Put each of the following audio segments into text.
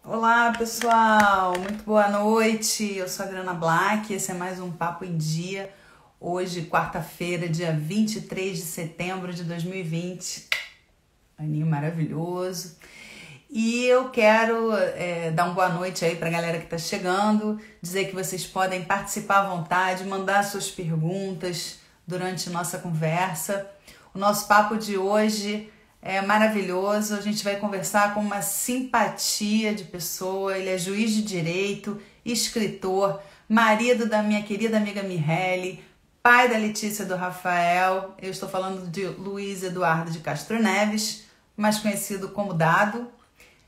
Olá, pessoal! Muito boa noite. Eu sou a Adriana Black. Esse é mais um Papo em Dia. Hoje, quarta-feira, dia 23 de setembro de 2020. Aninho maravilhoso. E eu quero dar uma boa noite aí para a galera que está chegando, dizer que vocês podem participar à vontade, mandar suas perguntas durante nossa conversa. O nosso papo de hoje é maravilhoso. A gente vai conversar com uma simpatia de pessoa. Ele é juiz de direito, escritor, marido da minha querida amiga Mirelle, pai da Letícia e do Rafael. Eu estou falando de Luiz Eduardo de Castro Neves, mais conhecido como Dado.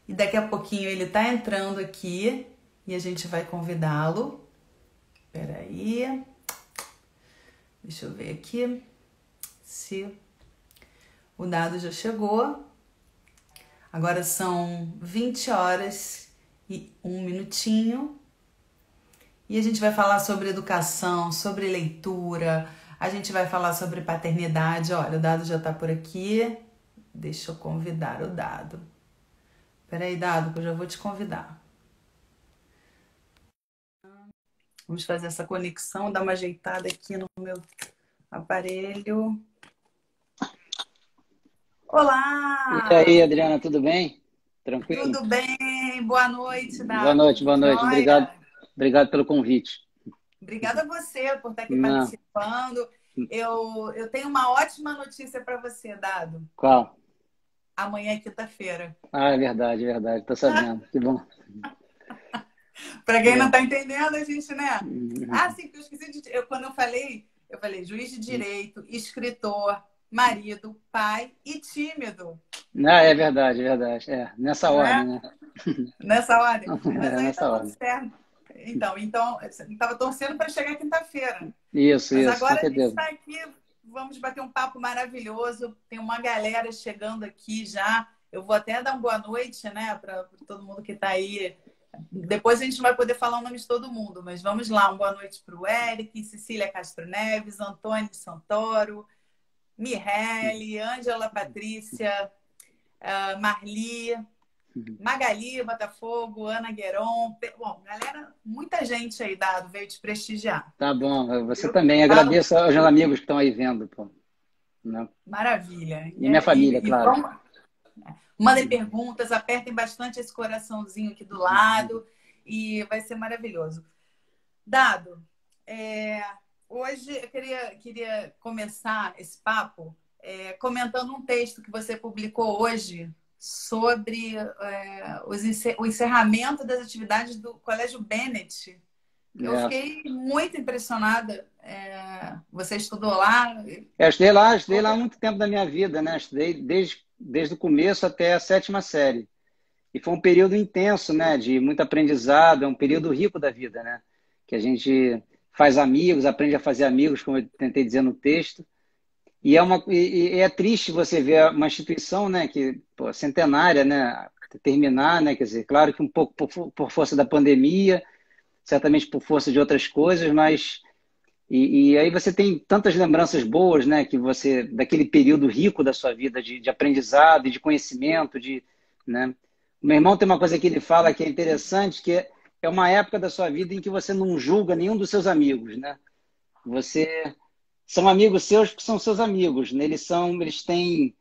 E daqui a pouquinho ele tá entrando aqui e a gente vai convidá-lo. Peraí. Deixa eu ver aqui se o Dado já chegou. Agora são 20 horas e 1 minutinho. E a gente vai falar sobre educação, sobre leitura. A gente vai falar sobre paternidade. Olha, o Dado já tá por aqui. Deixa eu convidar o Dado. Peraí, Dado, que eu já vou te convidar. Vamos fazer essa conexão, dar uma ajeitada aqui no meu aparelho. E Olá! aí, Adriana, tudo bem? Tranquilo? Tudo bem? Boa noite, Boa Dado. noite, boa Tudo noite. Obrigado, jóia? obrigado pelo convite. Obrigada a você por estar aqui Não, participando. Eu tenho uma ótima notícia para você, Dado. qual? Amanhã é quinta-feira. Ah, é verdade, é verdade. Tô sabendo. Que bom. Para quem não É. está entendendo, a gente, né? Ah, sim, porque eu esqueci de. Quando eu falei juiz de direito, escritor, marido, pai e tímido, Ah, é verdade, é verdade. É, nessa ordem, né? né? Nessa ordem. Mas É, aí tá nessa tudo ordem. certo. Então, eu estava torcendo para chegar quinta-feira. Mas Isso, com agora a gente certeza. está aqui, vamos bater um papo maravilhoso. Tem uma galera chegando aqui já. Eu vou até dar uma boa noite, né, para todo mundo que está aí. Depois a gente não vai poder falar o nome de todo mundo, mas vamos lá. Uma boa noite para o Eric, Cecília Castro Neves, Antônio Santoro, Mirelle, Ângela Patrícia, Marli, Magali Botafogo, Ana Gueron. Bom, galera, muita gente aí, Dado, veio te prestigiar. Tá bom. Você Viu? também. Falo, Agradeço aos meus amigos que estão aí vendo, pô. Né? maravilha. E minha família, E claro. vamos, mandem perguntas, apertem bastante esse coraçãozinho aqui do lado e vai ser maravilhoso. Dado, hoje eu queria começar esse papo comentando um texto que você publicou hoje sobre o encerramento das atividades do Colégio Bennett. Eu É. fiquei muito impressionada. Você estudou lá? Eu estudei lá há muito tempo da minha vida, né? Estudei desde o começo até a sétima série. E foi um período intenso, né? De muito aprendizado, é um período rico da vida, né? Que a gente faz amigos, aprende a fazer amigos, como eu tentei dizer no texto. E é triste você ver uma instituição, né? Que pô, centenária, né? Terminar, né? Quer dizer, claro que um pouco por força da pandemia, certamente por força de outras coisas, mas e aí você tem tantas lembranças boas, né, que você daquele período rico da sua vida de aprendizado e de conhecimento, né? O meu irmão tem uma coisa que ele fala que é interessante, que é uma época da sua vida em que você não julga nenhum dos seus amigos, né? Você são amigos seus que são seus amigos, né? Eles têm,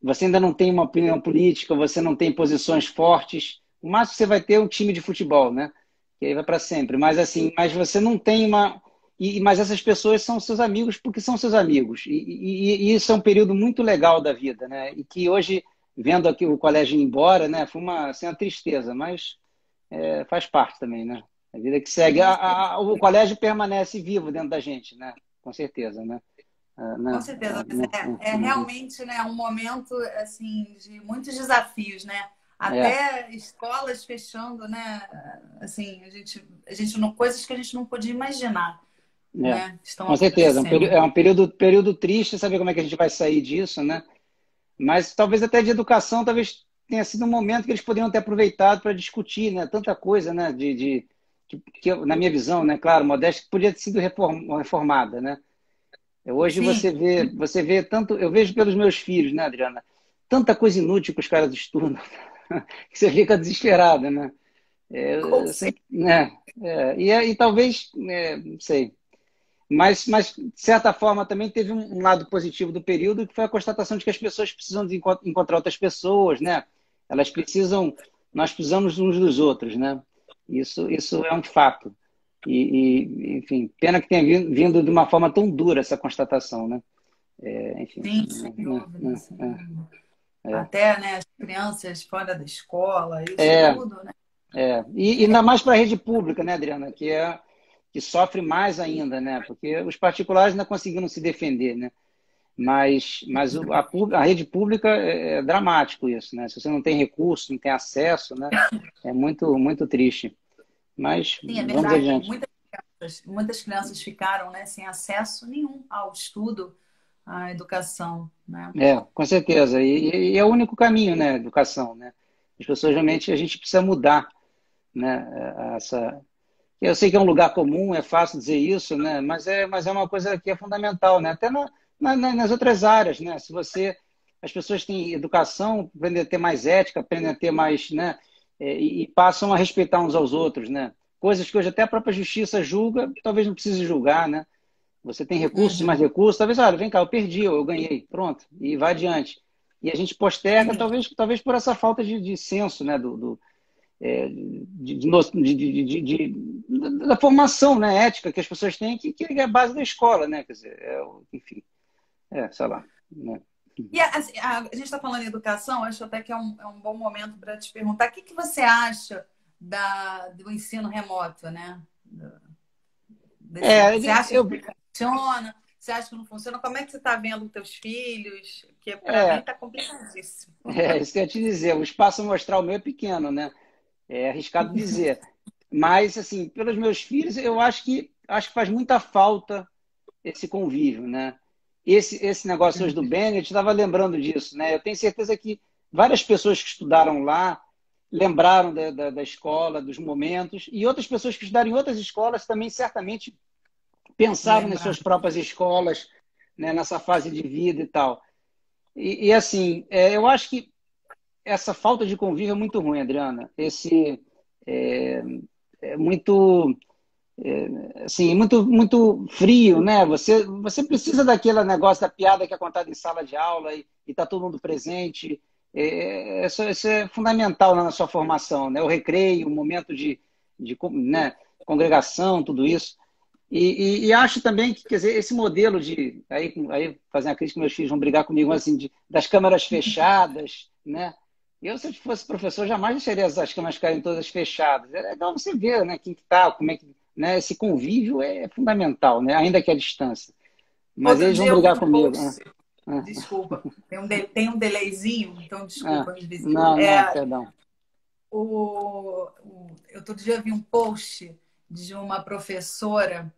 você ainda não tem uma opinião política, você não tem posições fortes. O máximo que você vai ter é um time de futebol, né? Que aí vai para sempre. Mas assim, mas você não tem uma mas essas pessoas são seus amigos porque são seus amigos. E isso é um período muito legal da vida, né? E que hoje, vendo aqui o colégio ir embora, né? Foi assim, uma tristeza, mas faz parte também, né? A vida que segue. O colégio permanece vivo dentro da gente, né? Com certeza, né? Com certeza, mas é realmente, né, um momento assim de muitos desafios, né? É, Até escolas fechando, né? Assim, a gente não, coisas que a gente não podia imaginar, é. né? Estão Com certeza. acontecendo. É um período triste, saber como é que a gente vai sair disso, né? Mas talvez até de educação, talvez tenha sido um momento que eles poderiam ter aproveitado para discutir, né? Tanta coisa, né? Na minha visão, né? Claro, modéstia que podia ter sido reformada, né? Hoje Sim, você vê tanto, eu vejo pelos meus filhos, né, Adriana? Tanta coisa inútil que os caras estudam, que você fica desesperado, né? Com Eu certeza. sempre, né? E talvez, não sei. Mas, de certa forma, também teve um lado positivo do período, que foi a constatação de que as pessoas precisam de encontrar outras pessoas, né? Elas precisam, nós precisamos uns dos outros, né? Isso é um fato. Enfim, pena que tenha vindo de uma forma tão dura essa constatação, né? Enfim, Sim, sem dúvida, sem dúvida. Até, né, as crianças fora da escola, isso é, tudo, né? e ainda mais para a rede pública, né, Adriana? Que sofre mais ainda, né? Porque os particulares ainda conseguiram se defender, né? Mas a rede pública é dramático isso, né? Se você não tem recurso, não tem acesso, né? É muito, muito triste. Mas Sim, é vamos verdade. adiante. Muitas crianças ficaram, né, sem acesso nenhum ao estudo, à educação, né? Com certeza. E é o único caminho, né? Educação, né? As pessoas realmente, a gente precisa mudar, né? Essa... Eu sei que é um lugar comum, é fácil dizer isso, né? Mas é uma coisa que é fundamental, né? Até nas outras áreas, né? Se você, as pessoas têm educação, aprendem a ter mais ética, aprendem a ter mais, né? E passam a respeitar uns aos outros, né? Coisas que hoje até a própria justiça julga, talvez não precise julgar, né? Você tem recursos e mais Uhum. recursos, talvez, olha, vem cá, eu perdi, eu ganhei, pronto, e vai adiante. E a gente posterga, Sim, talvez por essa falta de senso, né? Da formação, né, ética que as pessoas têm, que é a base da escola, né? Quer dizer, enfim, sei lá. Né? e assim, a gente está falando em educação, acho até que é um bom momento para te perguntar o que você acha do ensino remoto, né? É, Você acha eu, que funciona? Você acha que não funciona? Como é que você está vendo os teus filhos? Porque para mim é, está complicadíssimo. isso que eu ia te dizer, o espaço amostral meu é pequeno, né? É arriscado dizer. Mas, assim, pelos meus filhos, eu acho que faz muita falta esse convívio, né? Esse negócio hoje do Bennett, estava lembrando disso, né? Eu tenho certeza que várias pessoas que estudaram lá lembraram da escola, dos momentos, e outras pessoas que estudaram em outras escolas também certamente pensaram nas Lembrar. suas próprias escolas, né, nessa fase de vida e tal. Assim, eu acho que essa falta de convívio é muito ruim, Adriana. É, é muito assim, muito frio, né? Você precisa daquele negócio da piada que é contada em sala de aula e tá todo mundo presente. Isso é fundamental na sua formação, né? O recreio, o momento né, congregação, tudo isso. E acho também que, quer dizer, esse modelo aí fazer uma crítica, meus filhos vão brigar comigo, assim, das câmaras fechadas, né? Eu, se eu fosse professor, jamais deixaria as câmaras ficarem todas fechadas. É legal você ver, né, quem que tá, como é que, né, esse convívio é fundamental, né, ainda que à distância. Mas Outro eles vão dia eu vi brigar um comigo. post, desculpa, tem um delayzinho, então desculpa, me desvio. Não, perdão. Outro dia eu vi um post de uma professora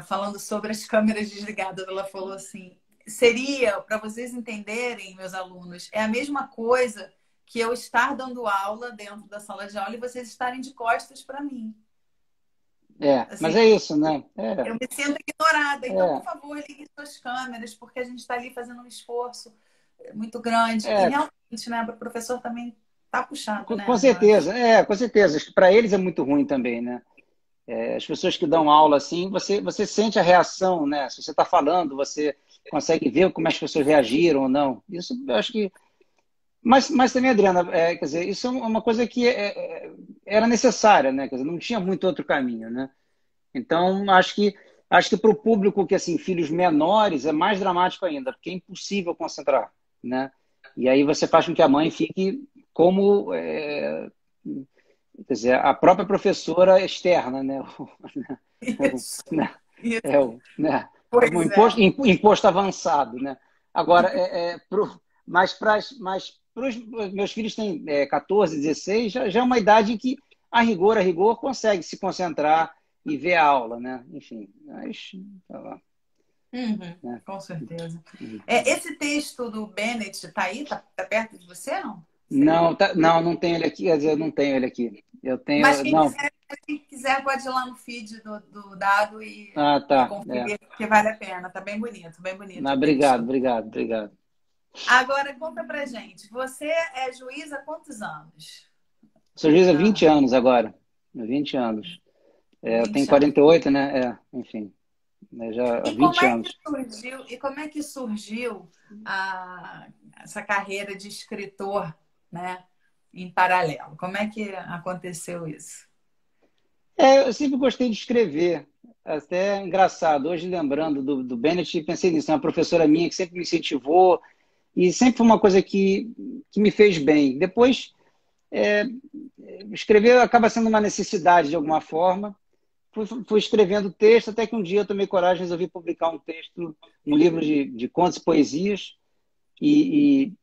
falando sobre as câmeras desligadas. Ela falou assim: seria, para vocês entenderem, meus alunos, é a mesma coisa que eu estar dando aula dentro da sala de aula e vocês estarem de costas para mim. Mas Assim, é isso, né? eu me sinto ignorada. Então, por É, favor, ligue suas câmeras, porque a gente está ali fazendo um esforço muito grande. E é, realmente, né, para o professor também tá puxado, com né? Eu acho. certeza, com certeza. Para eles é muito ruim também, né? As pessoas que dão aula assim, você sente a reação, né? Se você está falando, você consegue ver como as pessoas reagiram ou não. Isso eu acho que. Mas também, Adriana, quer dizer, isso é uma coisa que era necessária, né? Quer dizer, não tinha muito outro caminho, né? Então, acho que para o público que, assim, filhos menores, é mais dramático ainda, porque é impossível concentrar, né? E aí você faz com que a mãe fique como, quer dizer, a própria professora externa, né? Isso, isso. Né? Um Pois é. imposto avançado, né? Agora, mas pros meus filhos têm 14, 16, já é uma idade em que, a rigor, consegue se concentrar e ver a aula, né? Enfim, mas, tá lá, Uhum, né? com certeza. Uhum. Esse texto do Bennett está aí? Tá perto de você, não? Sei. Não, não tenho ele aqui, quer dizer, eu não tenho ele aqui. Eu Mas tenho, não. quem quiser pode ir lá no feed do dado Ah, e tá, conferir, porque vale a pena. Tá bem bonito Não, o obrigado, texto. obrigado, obrigado. Agora, conta pra gente. Você é juiz há quantos anos? Sou juiz há 20 Ah, anos agora. Há 20 anos. Eu tenho 20 anos. 48, né? Enfim, já há E como 20 é que anos. surgiu, e como é que surgiu essa carreira de escritor, né, em paralelo? Como é que aconteceu isso? Eu sempre gostei de escrever. Até é engraçado. Hoje, lembrando do Bennett, pensei nisso. É uma professora minha que sempre me incentivou e sempre foi uma coisa que me fez bem. Depois, é, escrever acaba sendo uma necessidade de alguma forma. Fui escrevendo texto, até que um dia eu tomei coragem e resolvi publicar um texto, um livro de contos e poesias. E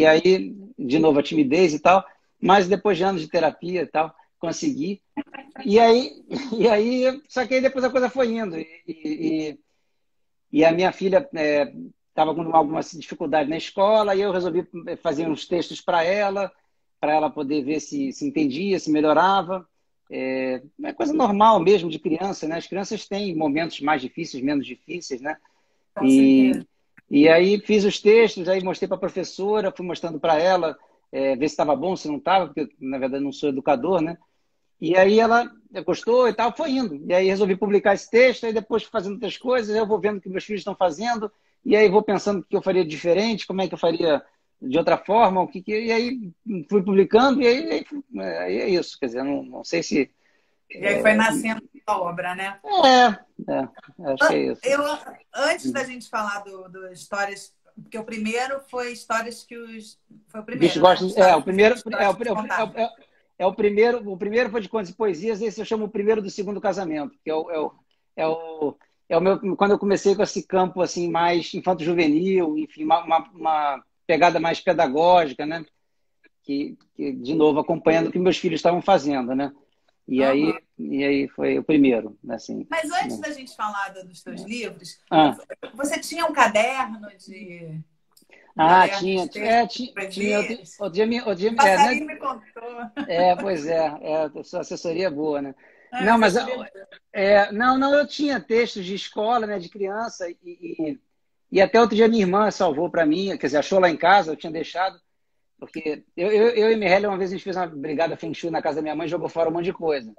aí, de novo, a timidez e tal. Mas depois de anos de terapia e tal, consegui. E aí, só que aí depois a coisa foi indo. E a minha filha estava com alguma dificuldade na escola, e eu resolvi fazer uns textos para ela poder ver se entendia, se melhorava. É coisa normal mesmo de criança, né? As crianças têm momentos mais difíceis, menos difíceis, né? Com E, certeza. e aí fiz os textos, aí mostrei para a professora, fui mostrando para ela, ver se estava bom, se não estava, porque na verdade não sou educador, né? E aí ela gostou e tal, foi indo. E aí resolvi publicar esse texto, aí depois fazendo outras coisas, eu vou vendo o que meus filhos estão fazendo, e aí vou pensando o que eu faria diferente, como é que eu faria de outra forma, e aí fui publicando, aí é isso. Quer dizer, não sei se. E aí foi nascendo a obra, né? Acho que é isso. Eu, antes da gente falar do histórias, porque o primeiro foi histórias que os. Foi o Bicho primeiro, né? gosta. Histórias O que os primeiro. outros gostam de contar. O primeiro foi de contos e poesias, esse eu chamo o primeiro do segundo casamento, que é o, é o meu, quando eu comecei com esse campo assim mais infanto-juvenil, enfim, uma pegada mais pedagógica, né? De novo, acompanhando o que meus filhos estavam fazendo, né? Aham. E aí foi o primeiro, assim. Mas antes Né? da gente falar dos teus livros, Ah, você tinha um caderno de. Um caderno tinha, de texto de tinha poesias? outro dia, O passarinho me contou. pois a sua assessoria é boa, né? Ah, Não, mas assessoria. não, eu tinha textos de escola, né, de criança, e até outro dia minha irmã salvou para mim, quer dizer, achou lá em casa, eu tinha deixado, porque eu e Mireille, uma vez a gente fez uma brigada Feng Shui na casa da minha mãe e jogou fora um monte de coisa.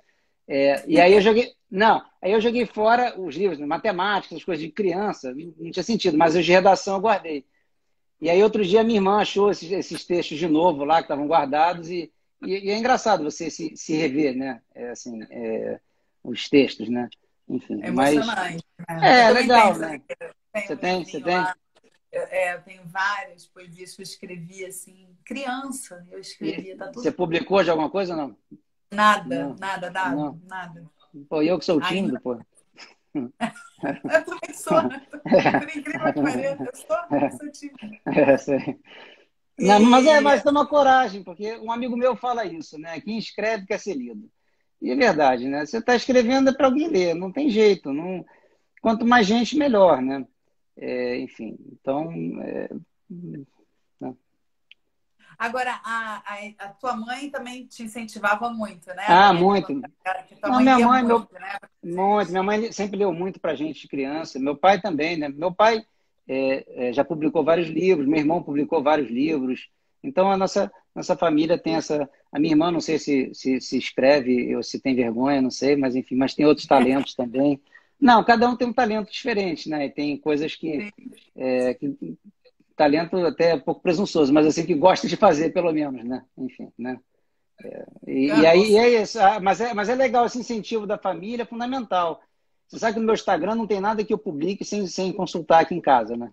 E aí eu joguei, não, aí eu joguei fora os livros, né, matemática, as coisas de criança, não tinha sentido, mas os de redação eu guardei. E aí outro dia minha irmã achou esses textos de novo lá que estavam guardados e é engraçado você se rever, né? Os textos, né? Enfim, É mas emocionante, né? Eu também tenho legal, esse né? livro. Tenho Você um tem, você livrinho tem. lá. Eu tenho várias poesias que eu escrevi assim, criança, eu E escrevia, tá você tudo. publicou de alguma coisa ou não? Nada, Não, nada, nada, não. nada. Pô, eu que sou tímido, Ainda. pô. Eu também sou, por incrível que pareça, eu sou tímida. Sei. Não, E mas toma coragem, porque um amigo meu fala isso, né? Quem escreve quer ser lido. E é verdade, né? Você está escrevendo é para alguém ler, não tem jeito. Não, quanto mais gente, melhor, né? Enfim, então. Né? agora, a tua mãe também te incentivava muito, né? Da mesma Muito. maneira que tua Não, mãe minha lia mãe, muito, né? Pra muito. gente. Minha mãe sempre leu muito para gente de criança. Meu pai também, né? Meu pai já publicou vários livros, meu irmão publicou vários livros. Então, nossa família tem essa. A minha irmã, não sei se escreve ou se tem vergonha, não sei, mas enfim, mas tem outros talentos também. Não, cada um tem um talento diferente, né? E tem coisas que talento até um pouco presunçoso, mas assim que gosta de fazer, pelo menos, né? Enfim, né? E Ah, com aí certeza. é isso. Mas é legal esse incentivo da família, é fundamental. Você sabe que no meu Instagram não tem nada que eu publique sem consultar aqui em casa, né?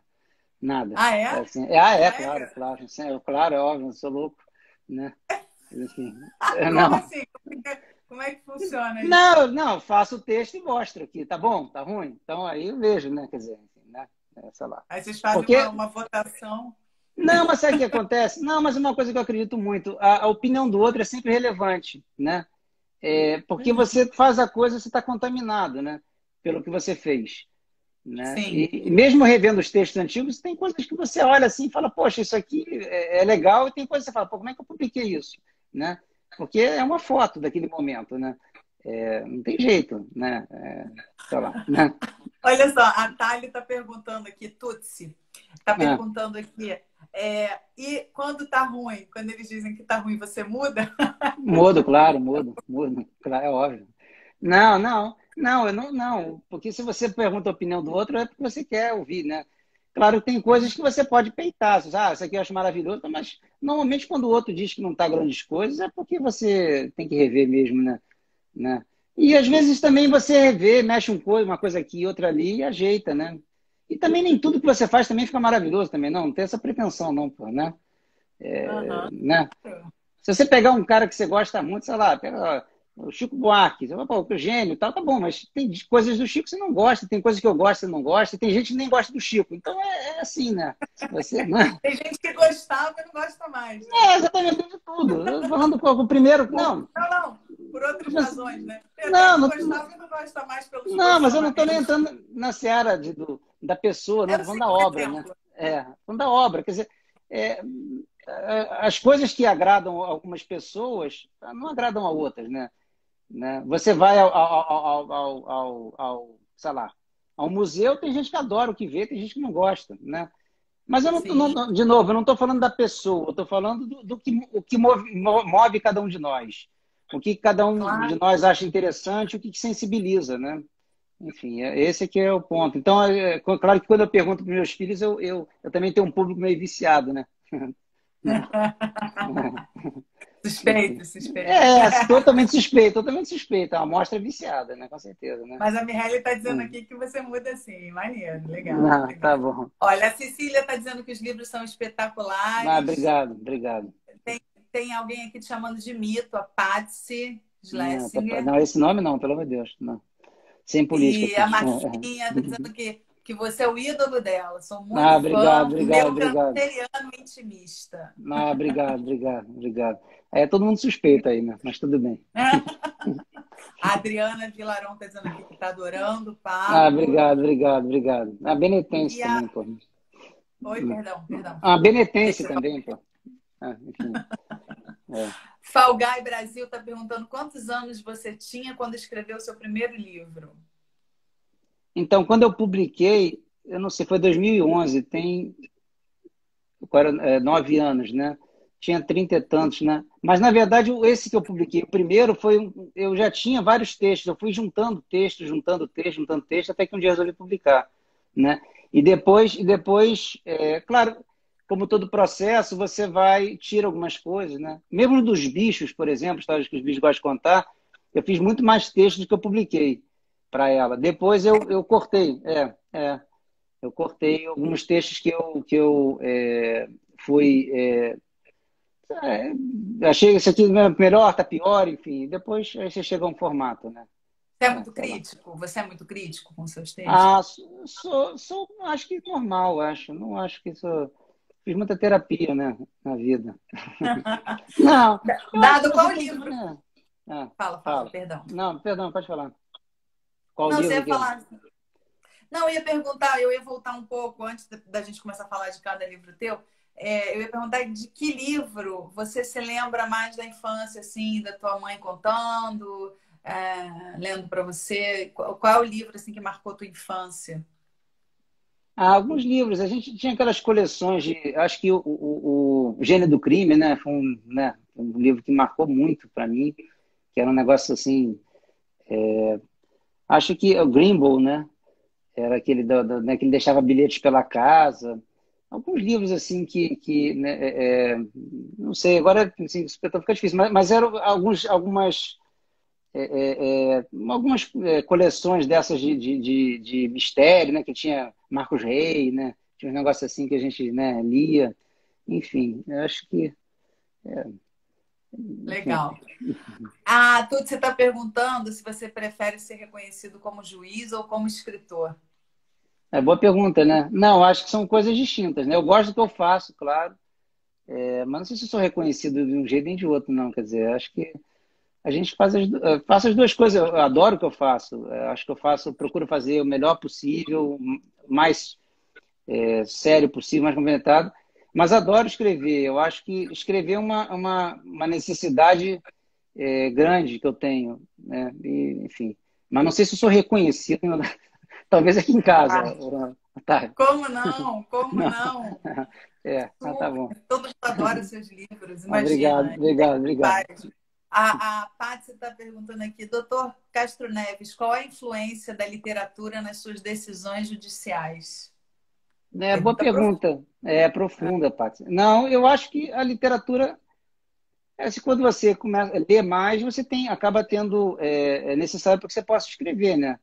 Nada. Ah, É é? assim, claro, Sério? claro. Claro, é óbvio, eu sou louco, né? Enfim, Como não. assim? Como é que funciona isso? Não, faço o texto e mostro aqui. Tá bom? Tá ruim? Então aí eu vejo, né? Quer dizer, enfim, né? Sei lá. Aí vocês fazem Porque uma votação. Não, mas sabe o que acontece? Não, mas uma coisa que eu acredito muito, a opinião do outro é sempre relevante, né? Porque Uhum. você faz a coisa, você está contaminado, né? Pelo que você fez, né? Sim. E mesmo revendo os textos antigos, tem coisas que você olha assim e fala, poxa, isso aqui é legal, e tem coisas que você fala, pô, como é que eu publiquei isso, né? Porque é uma foto daquele momento, né? Não tem jeito, né? Sei lá, né? Olha só, a Thali está perguntando aqui, Tutsi, está Ah, perguntando aqui, E quando tá ruim, quando eles dizem que tá ruim, você muda? Mudo, claro, mudo, claro, é óbvio. Não, eu não, porque se você pergunta a opinião do outro, é porque você quer ouvir, né? Claro que tem coisas que você pode peitar, você diz, isso aqui eu acho maravilhoso, mas normalmente quando o outro diz que não tá grandes coisas, é porque você tem que rever mesmo, né? E às vezes também você revê, mexe uma coisa aqui, outra ali e ajeita, né? E também nem tudo que você faz também fica maravilhoso também, não tem essa pretensão não, pô, né? Aham. Né? Se você pegar um cara que você gosta muito, sei lá, pega o Chico Buarque, você fala, pô, que gênio e tal, tá bom, mas tem coisas do Chico que você não gosta, tem coisas que eu gosto que você não gosta, e tem gente que nem gosta do Chico. Então é assim, né? Você, né? Tem gente que gostava e não gosta mais, né? É exatamente de tudo. Eu falando com o primeiro, não, Não, por outras mas, razões, né? Tem até não, que não, gostava e não gosta mais pelos não, mas eu não estou nem posicionamentos. entrando na seara da pessoa, não, Eu estou falando sei da um obra, né? exemplo. Falando da obra. Quer dizer, é, as coisas que agradam algumas pessoas não agradam a outras, né? Você vai sei lá, ao museu, tem gente que adora o que vê, tem gente que não gosta, né? Mas eu Sim, de novo, eu não estou falando da pessoa, eu estou falando do que, o que move cada um de nós. O que cada um de claro. nós acha interessante, o que sensibiliza, né? Enfim, esse aqui é o ponto. Então, claro que quando eu pergunto para meus filhos, eu também tenho um público meio viciado, né? Suspeito, suspeito. É, totalmente suspeito. É uma amostra viciada, né? Com certeza, né? Mas a Mihaly está dizendo Hum. aqui que você muda sim. Maneiro, legal, Não, tá legal. bom. Olha, a Cecília está dizendo que os livros são espetaculares. Obrigado, obrigado. Tem alguém aqui te chamando de mito, a Patsy Não, Schlesinger. não, esse nome não, pelo amor de Deus. Não. Sem política E aqui. a Marcinha está dizendo que você é o ídolo dela. Sou Ah, muito obrigado, fã. obrigado, Meu obrigado. canceriano intimista. Ah, obrigado. É todo mundo suspeito aí, né? Mas tudo bem. A Adriana Vilarão está dizendo aqui que está adorando o Ah, papo. obrigado. A Benetense E a... também, pô. Oi, perdão. A Sei que Benetense você também, pô. Enfim. É. Falgai Brasil está perguntando quantos anos você tinha quando escreveu o seu primeiro livro. Então, quando eu publiquei, eu não sei, foi 2011, tem agora, 9 anos, né? Tinha 30 e tantos, né? Mas, na verdade, esse que eu publiquei, o primeiro foi, eu já tinha vários textos, eu fui juntando texto, até que um dia eu resolvi publicar, né? E depois, claro, como todo processo, você tira algumas coisas, né? Mesmo dos bichos, por exemplo, histórias que os bichos gostam de contar, eu fiz muito mais textos do que eu publiquei para ela. Depois eu cortei, eu cortei alguns textos que eu fui. Achei esse aqui melhor, tá pior, enfim. Depois aí você chega a um formato, né? Você é muito Sei lá. crítico? Você é muito crítico com seus textos? Acho que normal, acho. Não acho que isso. Fiz muita terapia, né, na vida. Não, eu acho que Dado você qual tem que. livro? Né? Fala, Fala. perdão. Não, perdão, pode falar. Qual Não, você livro ia que. falar. Não, eu ia perguntar, eu ia voltar um pouco antes da gente começar a falar de cada livro teu. Eu ia perguntar de que livro você se lembra mais da infância, assim, da tua mãe contando, lendo para você. Qual é o livro assim que marcou tua infância? Alguns livros, a gente tinha aquelas coleções de. Acho que o Gênio do Crime, né? Foi um livro que marcou muito para mim, que era um negócio assim. Acho que o Greenbow, né? Era aquele né, que ele deixava bilhetes pela casa. Alguns livros assim né, não sei, agora assim, fica difícil, mas eram algumas coleções dessas de mistério, né? Que tinha Marcos Rey, né? Tinha um negócio assim que a gente, né, lia. Enfim, eu acho que. Enfim. Legal. Tudo você está perguntando se você prefere ser reconhecido como juiz ou como escritor. É boa pergunta, né? Não, acho que são coisas distintas, né? Eu gosto do que eu faço, claro, mas não sei se eu sou reconhecido de um jeito nem de outro, não. Quer dizer, acho que a gente faço as duas coisas. Eu adoro o que eu faço. Acho que eu procuro fazer o melhor possível, o mais sério possível, mais complementado. Mas adoro escrever. Eu acho que escrever é uma necessidade grande que eu tenho, né? Enfim. Mas não sei se eu sou reconhecido, talvez aqui em casa. Tá. Como não? Como Não. não? É, mas tá Super. bom. Todo mundo adora os seus livros, Obrigado, imagina. Tem obrigado, obrigado. vários. A Paty está perguntando aqui, doutor Castro Neves, qual a influência da literatura nas suas decisões judiciais? É, boa Pergunta profunda. pergunta. É profunda, Paty. Não, eu acho que a literatura, se quando você começa a ler mais, você tem, acaba tendo, é necessário para que você possa escrever, né?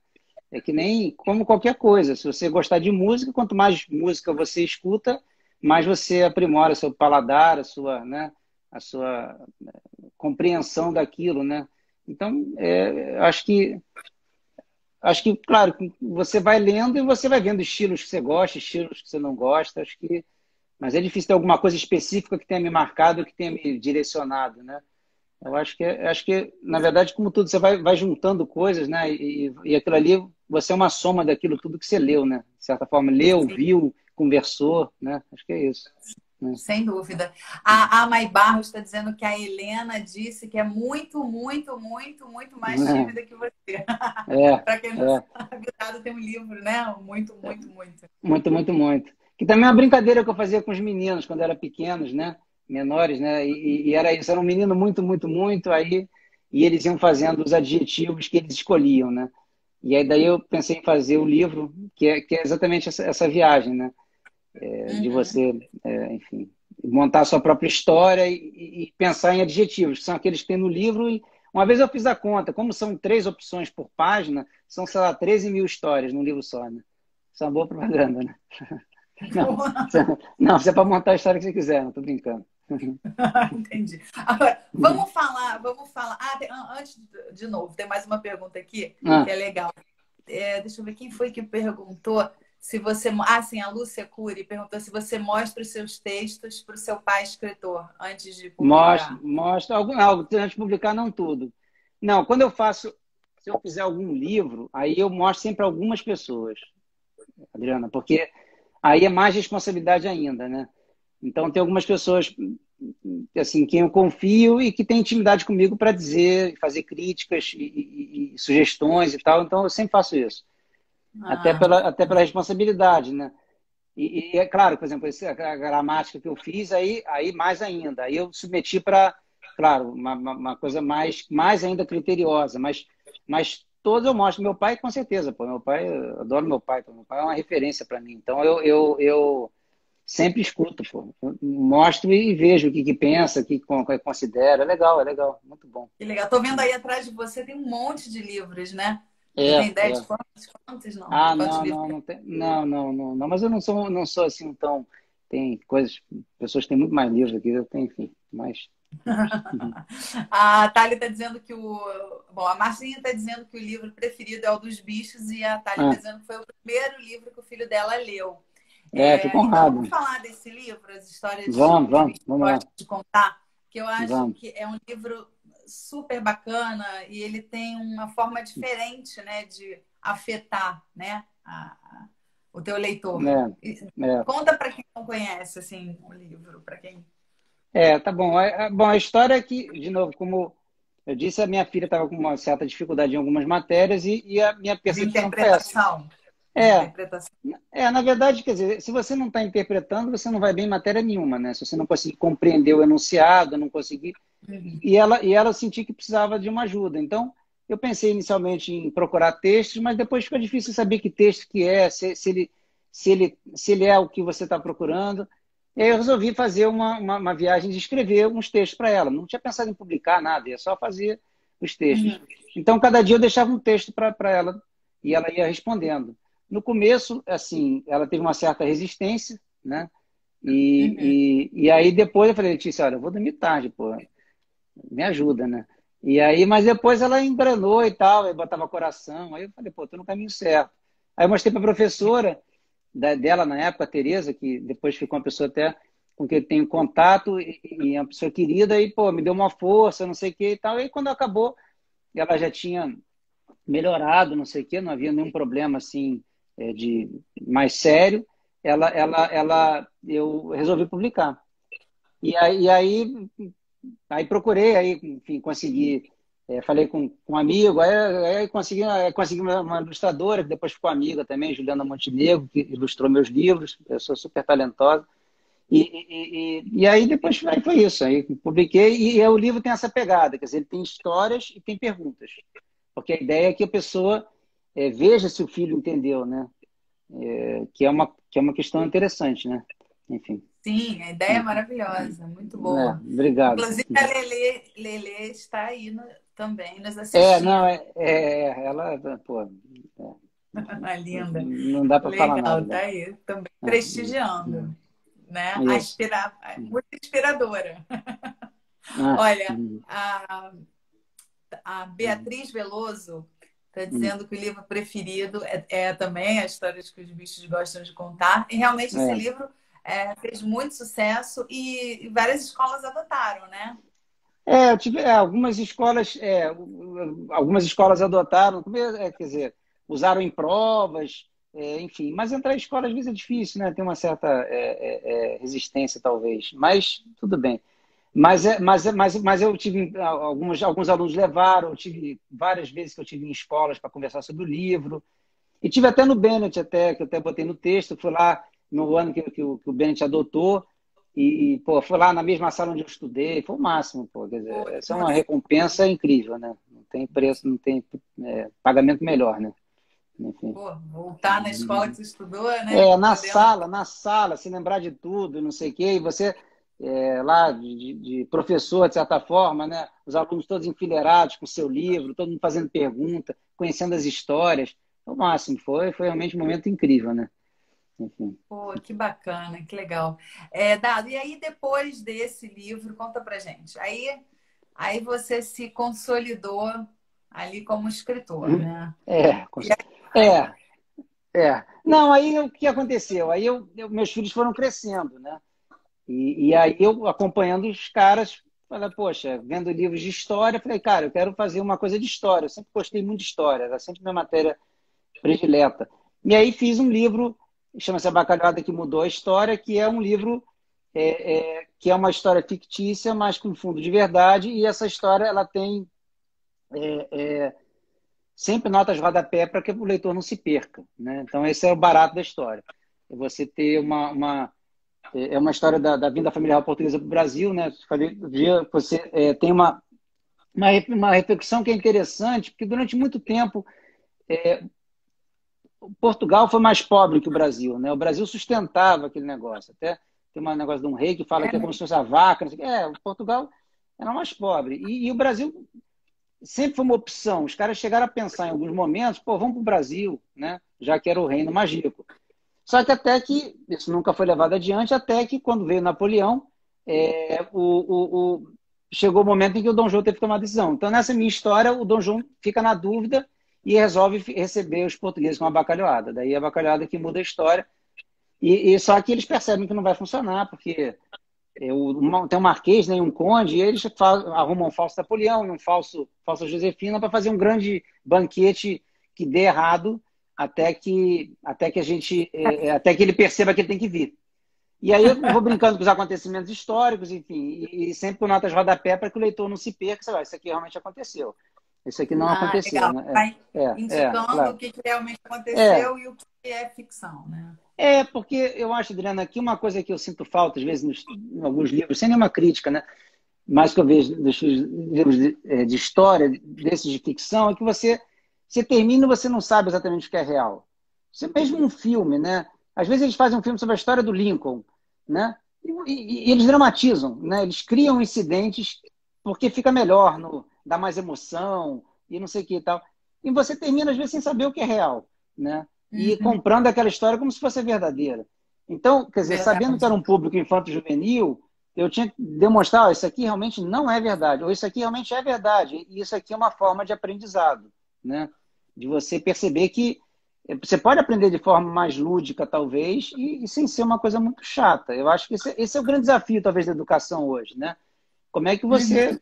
É que nem como qualquer coisa. Se você gostar de música, quanto mais música você escuta, mais você aprimora seu paladar, né, a sua compreensão daquilo, né? Então, acho que, claro, você vai lendo e você vai vendo estilos que você gosta, estilos que você não gosta. Mas é difícil ter alguma coisa específica que tenha me marcado, que tenha me direcionado, né? Eu acho que, na verdade, como tudo, você vai juntando coisas, né? E aquilo ali, você é uma soma daquilo tudo que você leu, né? De certa forma, leu, viu, conversou, né? Acho que é isso. Né? Sem dúvida. A May Barros está dizendo que a Helena disse que é muito, muito, muito, muito mais tímida que você. É, Para quem não é. sabe, o Dado tem um livro, né? Muito, muito, muito. Muito, muito, muito. Que também é uma brincadeira que eu fazia com os meninos quando eram pequenos, né? Menores, né? E era isso, era um menino muito, muito, muito, aí e eles iam fazendo os adjetivos que eles escolhiam, né? E aí daí eu pensei em fazer o livro, que é exatamente essa viagem, né? De Uhum. você, enfim, montar a sua própria história e pensar em adjetivos, que são aqueles que tem no livro. E uma vez eu fiz a conta, como são 3 opções por página, são, sei lá, 13 mil histórias num livro só, né? Isso é uma boa propaganda, né? Não, não, você é para montar a história que você quiser, não tô brincando. Entendi. Agora, vamos falar, vamos falar. Antes de novo, tem mais uma pergunta aqui que Ah, é legal. Deixa eu ver quem foi que perguntou se você. Sim, a Lúcia Cury perguntou se você mostra os seus textos para o seu pai escritor antes de mostra, publicar. mostra algo, antes de publicar, não tudo. Não, quando eu faço, se eu fizer algum livro, aí eu mostro sempre para algumas pessoas, Adriana, porque aí é mais responsabilidade ainda, né? Então, tem algumas pessoas, assim, quem eu confio e que têm intimidade comigo para dizer, fazer críticas e sugestões e tal. Então, eu sempre faço isso, Ah, até pela responsabilidade, né? E é claro, por exemplo, a gramática que eu fiz, aí mais ainda. Aí eu submeti para, claro, uma coisa mais ainda criteriosa, mas todos eu mostro. Meu pai, com certeza, pô, meu pai, eu adoro meu pai, pô, meu pai é uma referência para mim. Então eu sempre escuto, pô, mostro e vejo o que pensa, o que considera. É legal, muito bom. que legal. Tô vendo aí atrás de você, tem um monte de livros, né? Você É, tem ideia de é. quantos? Quantos não? Ah, Quantos não, livros? não, não tem. Não, não, não, não. Mas eu não sou assim tão. Tem coisas. Pessoas têm muito mais livros aqui, eu tenho, enfim. Mas. A Thalia está dizendo que o. Bom, a Marcinha está dizendo que o livro preferido é o dos bichos, e a Thalia está Ah, dizendo que foi o primeiro livro que o filho dela leu. fico Então, vamos honrado. falar desse livro, As Histórias Vamos, que os vamos, bichos vamos lá. gostam de contar, que eu acho Vamos. que é um livro super bacana e ele tem uma forma diferente, né, de afetar, né, o teu leitor. É. Conta para quem não conhece assim o livro, para quem Tá bom. Bom, a história é que, de novo, como eu disse, a minha filha estava com uma certa dificuldade em algumas matérias e a minha de percepção foi essa. interpretação, de É, interpretação. na verdade, quer dizer, se você não está interpretando, você não vai bem em matéria nenhuma, né? Se você não conseguir compreender o enunciado, não conseguir. E ela sentia que precisava de uma ajuda. Então, eu pensei inicialmente em procurar textos, mas depois ficou difícil saber que texto que é, se ele é o que você está procurando. E aí eu resolvi fazer uma viagem de escrever uns textos para ela. Não tinha pensado em publicar nada, ia só fazer os textos. Uhum, Então, cada dia eu deixava um texto para ela e ela ia respondendo. No começo, assim, ela teve uma certa resistência, né? uhum. E aí depois eu falei, Letícia, olha, eu vou dormir tarde, pô, me ajuda, né? E aí, mas depois ela engrenou e tal, aí botava coração, aí eu falei, pô, tô no caminho certo. Aí eu mostrei para a professora dela na época, a Tereza, que depois ficou uma pessoa até com quem eu tenho contato e é uma pessoa querida, e pô, me deu uma força, não sei o que e tal. E aí, quando acabou, ela já tinha melhorado, não sei o que, não havia nenhum problema assim de mais sério. Eu resolvi publicar. E aí procurei, aí, enfim, consegui. falei com um amigo, aí consegui uma ilustradora, que depois ficou amiga também, Juliana Montenegro, que ilustrou meus livros, pessoa super talentosa. E aí depois foi isso, aí publiquei, e o livro tem essa pegada, quer dizer, ele tem histórias e tem perguntas, porque a ideia é que a pessoa veja se o filho entendeu, né? Que é uma questão interessante, né? Enfim. Sim, a ideia é maravilhosa, muito boa. Obrigado. Inclusive, a Lelê está aí também nos assistindo. Não, ela, pô, Ah, linda. não dá para falar nada Legal, tá dela. aí também É, prestigiando, né? isso. Muito inspiradora. Ah, Olha, a Beatriz Veloso está dizendo que o livro preferido é também a história que os bichos gostam de contar. E realmente esse é. livro fez muito sucesso e várias escolas adotaram, né? Eu tive algumas escolas adotaram, quer dizer, usaram em provas, enfim. Mas entrar em escola às vezes é difícil, né? Tem uma certa resistência, talvez. Mas tudo bem. Mas eu tive alguns alunos levaram, eu tive várias vezes que eu tive em escolas para conversar sobre o livro. E tive até no Bennett, que eu até botei no texto, fui lá no ano que o Bennett adotou, pô, fui lá na mesma sala onde eu estudei, foi o máximo, pô, quer dizer, Pô, que essa é uma emoção. recompensa incrível, né? Não tem preço, não tem pagamento melhor, né? Enfim. Pô, voltar na escola que você estudou, né? Podendo. Na sala, se lembrar de tudo, não sei o quê, e você lá de professor, de certa forma, né? Os alunos todos enfileirados com o seu livro, todo mundo fazendo pergunta, conhecendo as histórias. O máximo, foi realmente um momento incrível, né? Enfim. Pô, que bacana, que legal. Dado, e aí depois desse livro, conta pra gente. Aí você se consolidou ali como escritor, né? É, E aí, é, Não, aí o que aconteceu? Aí meus filhos foram crescendo, né? E aí eu acompanhando os caras, falei, poxa, vendo livros de história, falei, cara, eu quero fazer uma coisa de história. Eu sempre gostei muito de história, era sempre minha matéria predileta. E aí fiz um livro, chama-se A Bacalhada que Mudou a História, que é um livro que é uma história fictícia, mas com fundo de verdade, e essa história ela tem sempre notas de rodapé para que o leitor não se perca, né? Então esse é o barato da história. É você ter uma história da vinda familiar portuguesa para o Brasil, né? Você tem uma reflexão que é interessante, porque durante muito tempo Portugal foi mais pobre que o Brasil, né? O Brasil sustentava aquele negócio. Até tem um negócio de um rei que fala que é como se fosse a vaca. Não sei o quê. O Portugal era mais pobre. E o Brasil sempre foi uma opção. Os caras chegaram a pensar em alguns momentos, pô, vamos para o Brasil, né? Já que era o reino mais rico. Só que até que isso nunca foi levado adiante, até que quando veio Napoleão, chegou o momento em que o Dom João teve que tomar decisão. Então, nessa minha história, o Dom João fica na dúvida e resolve receber os portugueses com uma bacalhoada. Daí a bacalhoada que muda a história. Só que eles percebem que não vai funcionar, porque tem um marquês, né, e um conde, e eles arrumam um falso Napoleão e um falso Josefina para fazer um grande banquete que dê errado até que ele perceba que ele tem que vir. E aí eu vou brincando com os acontecimentos históricos, enfim, e sempre com notas de rodapé para que o leitor não se perca, sei lá, isso aqui realmente aconteceu. Isso aqui não aconteceu, legal. né? Vai indicando Claro. o que realmente É, aconteceu e o que é ficção, né? porque eu acho, Adriana, aqui uma coisa que eu sinto falta, às vezes, em alguns livros, sem nenhuma crítica, né? Mas que eu vejo dos livros de história, desses de ficção, é que você termina e você não sabe exatamente o que é real. Você mesmo um filme, né? Às vezes eles fazem um filme sobre a história do Lincoln, né? E eles dramatizam, né? Eles criam incidentes porque fica melhor, dá mais emoção e não sei o que e tal. E você termina, às vezes, sem saber o que é real, né? E Uhum. comprando aquela história como se fosse verdadeira. Então, quer dizer, sabendo que Verdade. era um público infanto-juvenil, eu tinha que demonstrar, isso aqui realmente não é verdade, ou isso aqui realmente é verdade, e isso aqui é uma forma de aprendizado, né? De você perceber que você pode aprender de forma mais lúdica, talvez, e sem ser uma coisa muito chata. Eu acho que esse é o grande desafio, talvez, da educação hoje, né? Como é que você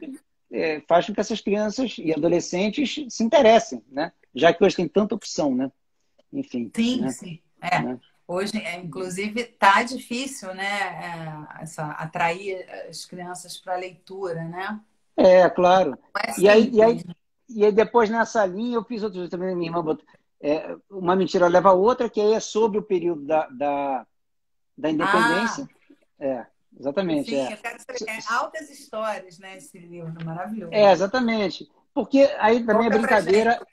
Uhum. faz com que essas crianças e adolescentes se interessem, né? Já que hoje tem tanta opção, né? Enfim, Sim, né? sim. né? Hoje, inclusive, tá difícil, né? Atrair as crianças para a leitura, né? É, claro. Não é E aí, e aí, simples. e aí depois nessa linha eu fiz outro também, minha irmã botou, uma mentira leva a outra, que aí é sobre o período da Ah, independência. É, exatamente, sim, eu quero saber. É altas histórias, né? Esse livro maravilhoso. exatamente. Porque aí também a Conta pra gente. brincadeira,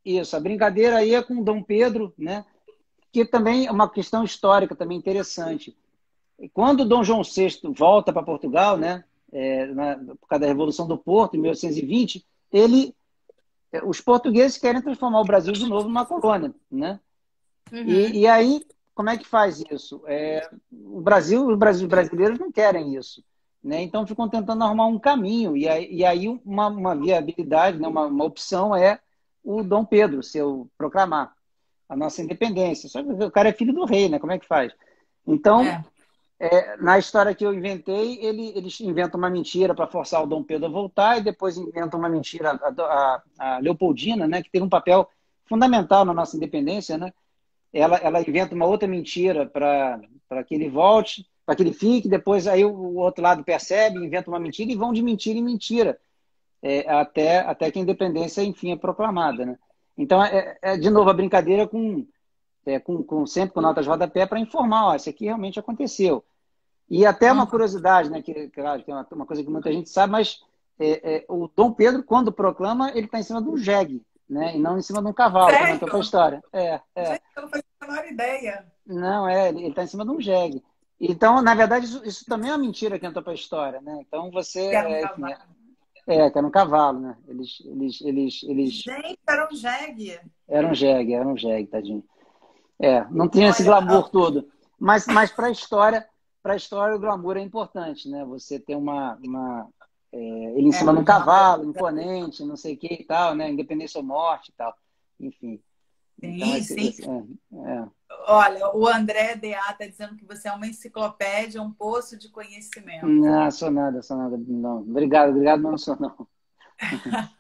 isso, a brincadeira aí é com Dom Pedro, né? Que também é uma questão histórica também interessante. Quando Dom João VI volta para Portugal, né, por causa da Revolução do Porto, em 1820, os portugueses querem transformar o Brasil de novo numa colônia, né? Uhum. E aí, como é que faz isso? Os brasileiros não querem isso, né? Então ficam tentando arrumar um caminho. E aí uma viabilidade, né, uma opção é o Dom Pedro se eu proclamar a nossa independência. Só que o cara é filho do rei, né? Como é que faz? Então, É. na história que eu inventei, eles inventam uma mentira para forçar o Dom Pedro a voltar e depois inventam uma mentira, a Leopoldina, né, que teve um papel fundamental na nossa independência, né? Ela inventa uma outra mentira para que ele volte, para que ele fique, depois aí o outro lado percebe, inventa uma mentira e vão de mentira em mentira, até que a independência, enfim, é proclamada, né? Então, de novo, a brincadeira sempre com notas de rodapé para informar, ó, isso aqui realmente aconteceu. E até uma Uhum. curiosidade, né, que claro, que é uma coisa que muita gente sabe, mas o Dom Pedro, quando proclama, ele está em cima de um jegue, né, e não em cima de um cavalo, como entrou para a Sério? história. Gente, eu não fazia a menor ideia. Não, ele está em cima de um jegue. Então, na verdade, isso também é uma mentira que entrou para a história, né? Então, Que era um enfim, cavalo. que era um cavalo, né? Eles Gente, era um jegue. eram jegue, tadinho. Não tinha esse Olha, glamour todo. Mas para a história o glamour é importante, né? Você tem ele em é, cima de um cavalo, imponente, não sei o que e tal, né? Independência ou morte e tal. Enfim. Então, sim, esse, sim. esse é. Olha, o André DA está dizendo que você é uma enciclopédia, um poço de conhecimento. Não, sou nada, não. Obrigado, mas não sou, não.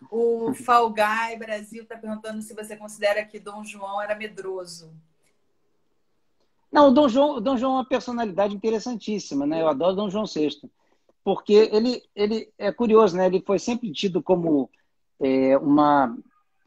O Fall Guy Brasil está perguntando se você considera que Dom João era medroso. Não, o Dom João é uma personalidade interessantíssima, né? Eu adoro Dom João VI, porque ele é curioso, né? Ele foi sempre tido como é, uma,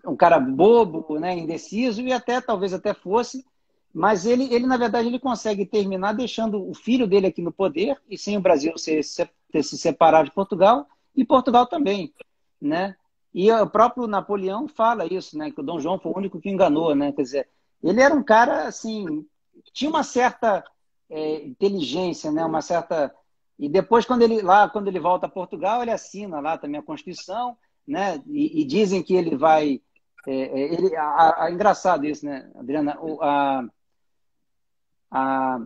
um cara bobo, né? Indeciso, e até talvez até fosse, mas na verdade, ele consegue terminar deixando o filho dele aqui no poder, e sem o Brasil ter se separado de Portugal, e Portugal também, né? E o próprio Napoleão fala isso, né? Que o Dom João foi o único que enganou, né? Quer dizer, ele era um cara, assim, tinha uma certa inteligência, né? Uma certa... E depois, quando ele volta a Portugal, ele assina lá também a Constituição, né? E dizem que ele vai... engraçado isso, né, Adriana? A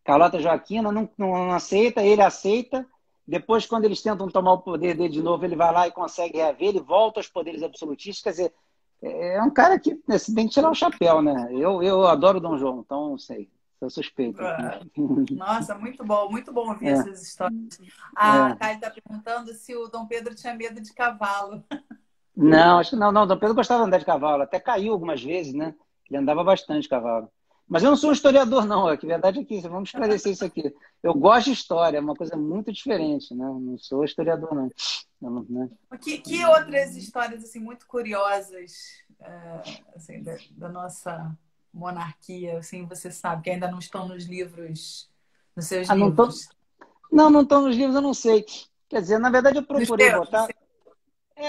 Carlota Joaquina não aceita, ele aceita. Depois, quando eles tentam tomar o poder dele de novo, ele vai lá e consegue reaver, ele volta aos poderes absolutistas. Quer dizer, é um cara que você tem que tirar o chapéu, né? Eu adoro o Dom João, então não sei, sou suspeito. Ah, nossa, muito bom ouvir É, essas histórias. A é. Thay está perguntando se o Dom Pedro tinha medo de cavalo. Não, acho que não, não. Dom Pedro gostava de andar de cavalo, até caiu algumas vezes, né? Ele andava bastante de cavalo. Mas eu não sou um historiador, não. A verdade é que vamos esclarecer isso aqui. Eu gosto de história, é uma coisa muito diferente, né? Não sou historiador, não. Né? Que outras histórias assim muito curiosas assim, da nossa monarquia, assim, você sabe que ainda não estão nos livros, nos seus Ah, não tô... livros? não estão nos livros, eu não sei. Quer dizer, na verdade eu Nos procurei seus, nos botar. seus.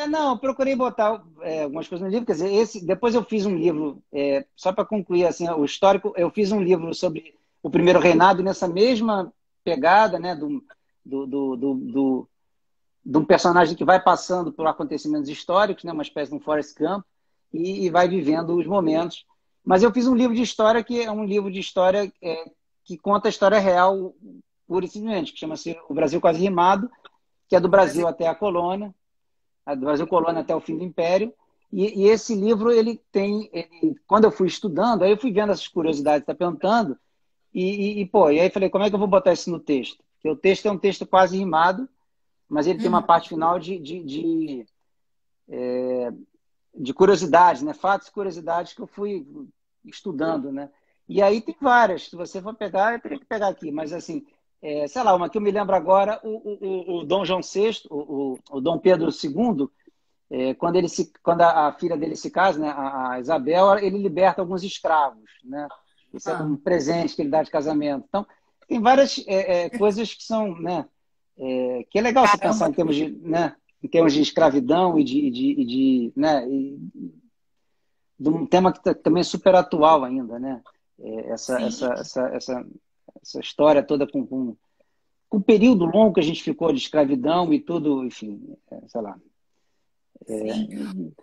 Não, eu procurei botar algumas coisas no livro. Quer dizer, depois eu fiz um livro, só para concluir assim, o histórico, eu fiz um livro sobre o primeiro reinado nessa mesma pegada, né? De um personagem que vai passando por acontecimentos históricos, né? Uma espécie de um Forrest Gump, e vai vivendo os momentos. Mas eu fiz um livro de história que é um livro de história que conta a história real, pura e simplesmente, que chama-se O Brasil Quase Rimado, que é do Brasil Brasil. até a colônia, do Brasil colônia até o fim do Império. E esse livro, quando eu fui estudando, aí eu fui vendo essas curiosidades, tá perguntando, e aí falei, como é que eu vou botar isso no texto? Porque o texto é um texto quase rimado, mas ele tem uma Uhum. parte final de curiosidades, né? Fatos e curiosidades que eu fui estudando, né? E aí tem várias. Se você for pegar, eu teria que pegar aqui, mas assim, sei lá, uma que eu me lembro agora, o Dom João VI, o Dom Pedro II, quando a filha dele se casa, né, a Isabel, ele liberta alguns escravos, né? Isso é Ah, um presente que ele dá de casamento. Então, tem várias coisas que são, né, que é legal você pensar caramba, em termos de, né, em termos de escravidão né, de um tema que também é super atual ainda, né? sim. Essa história toda com o período longo que a gente ficou de escravidão e tudo, enfim, sei lá. Sim.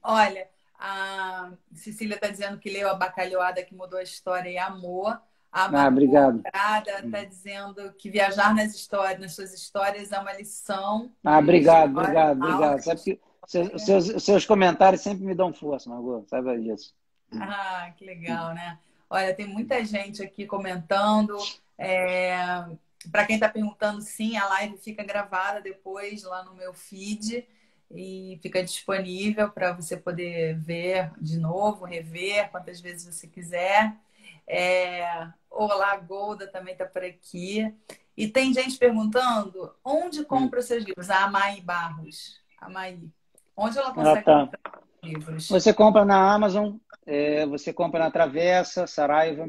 Olha, a Cecília está dizendo que leu A Bacalhoada que Mudou a História e amou. A Margot Obrigado. Prada está dizendo que viajar nas histórias, nas suas histórias é uma lição de Obrigado, história, obrigado, uma aula obrigado. de Sabe que história. seus comentários sempre me dão força, Margot, saiba disso. Ah, que legal, né? Olha, tem muita gente aqui comentando. É, Para quem está perguntando, sim, a live fica gravada depois lá no meu feed e fica disponível para você poder ver de novo, rever quantas vezes você quiser. Olá, Golda também está por aqui. E tem gente perguntando onde Hum. compra os seus livros? A Amai Barros. Amai. Onde ela Ah, consegue tá. comprar os livros? Você compra na Amazon, você compra na Travessa, Saraiva.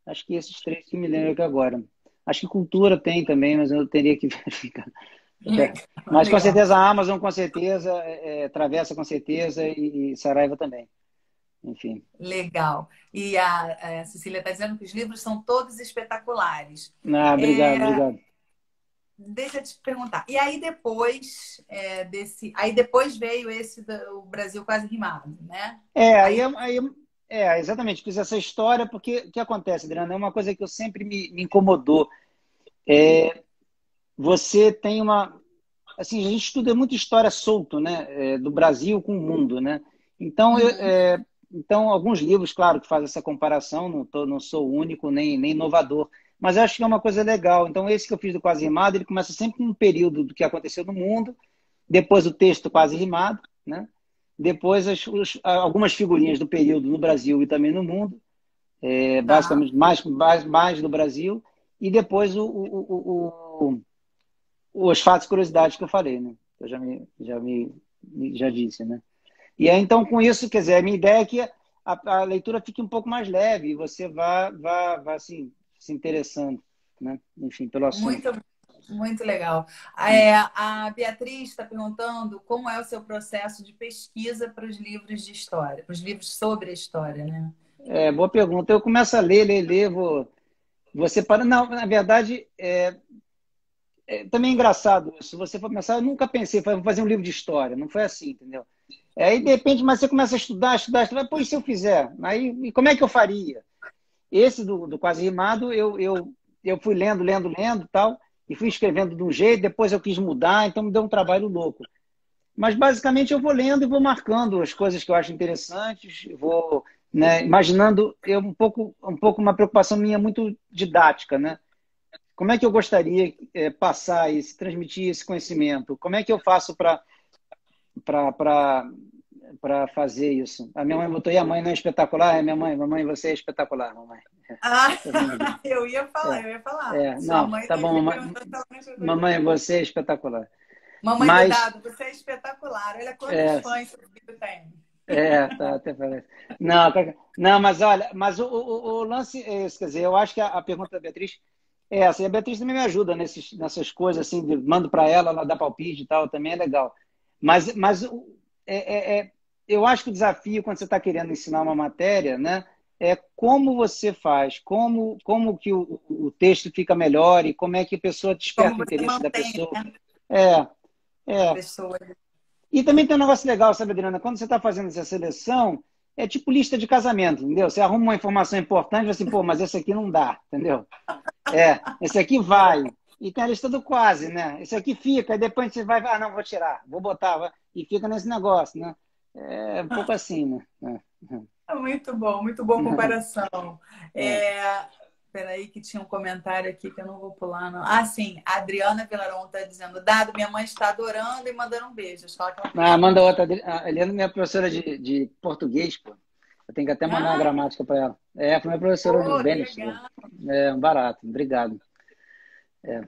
Acho que esses três que me lembro aqui agora. Acho que Cultura tem também, mas eu teria que verificar. É. Legal, Mas com legal. certeza a Amazon, com certeza, Travessa com certeza e Saraiva também. Enfim. Legal. E a Cecília está dizendo que os livros são todos espetaculares. Ah, obrigado, É, obrigado. Deixa eu te perguntar. E aí depois aí depois veio esse do Brasil Quase Rimado, né? É, Aí exatamente, fiz essa história porque o que acontece, Adriana, é uma coisa que eu sempre me incomodou. Você tem assim, a gente estuda muito história solto, né, do Brasil com o mundo, né? Então, Uhum. então alguns livros, claro, que fazem essa comparação, não sou o único nem inovador, mas acho que é uma coisa legal. Então, esse que eu fiz do Quase Rimado, ele começa sempre com um período do que aconteceu no mundo, depois o texto quase rimado, né? Depois algumas figurinhas do período no Brasil e também no mundo, Tá. basicamente mais no Brasil, e depois os fatos e curiosidades que eu falei, né? Eu já disse, né? E aí, então, com isso, quer dizer, a minha ideia é que a leitura fique um pouco mais leve e você vá assim, se interessando, né? Enfim, pelo assunto. Muito, muito legal. A Beatriz está perguntando como é o seu processo de pesquisa para os livros de história, para os livros sobre a história, né? Boa pergunta. Eu começo a ler, vou separando. Não, na verdade, também é engraçado isso. Se você for pensar, eu nunca pensei, vou fazer um livro de história. Não foi assim, entendeu? Aí depende, mas você começa a estudar, pô, e se eu fizer? Aí, e como é que eu faria? Esse do Quase Rimado, eu fui lendo, tal, e fui escrevendo de um jeito, depois eu quis mudar, então me deu um trabalho louco. Mas basicamente eu vou lendo e vou marcando as coisas que eu acho interessantes, vou, né, imaginando um pouco uma preocupação minha muito didática, né? Como é que eu gostaria passar e transmitir esse conhecimento? Como é que eu faço para fazer isso? A minha mãe botou, e a mãe não é espetacular? É minha mãe, mamãe, você é espetacular, mamãe. Ah, Tô rindo aqui. eu ia falar, É, eu ia falar. Sua não, mãe tá deve bom, ter perguntado se ela não é mamãe, espetacular. você é espetacular. Mamãe do Mas, Dado, você é espetacular. Olha quantos é, fãs seu filho tem. tá, até parece. Não, não, mas olha, mas o lance é esse, quer dizer, eu acho que a pergunta da Beatriz é essa, e a Beatriz também me ajuda nessas coisas, assim, mando para ela dá palpite e tal, também é legal. Mas eu acho que o desafio, quando você está querendo ensinar uma matéria, né, é como você faz, como que o texto fica melhor e como é que a pessoa Como desperta o você interesse da mantém, pessoa. né, É, a é. pessoa. E também tem um negócio legal, sabe, Adriana? Quando você está fazendo essa seleção, é tipo lista de casamento, entendeu? Você arruma uma informação importante e assim, pô, mas esse aqui não dá, entendeu? Esse aqui vai. E tem a lista do quase, né? Esse aqui fica, e depois você vai, não, vou tirar, vou botar, e fica nesse negócio, né? É um pouco assim, né? Muito boa comparação. É. Peraí, que tinha um comentário aqui que eu não vou pular, não. Ah, sim, a Adriana Vilaron está dizendo: Dado, minha mãe está adorando e mandando um beijo. Fala que ela Ah, gostou manda muito. outra. A Eliana é minha professora de português, pô. Eu tenho que até mandar uma Ah, gramática para ela. Foi minha professora no pô, que Bennett. legal. Um barato. Obrigado.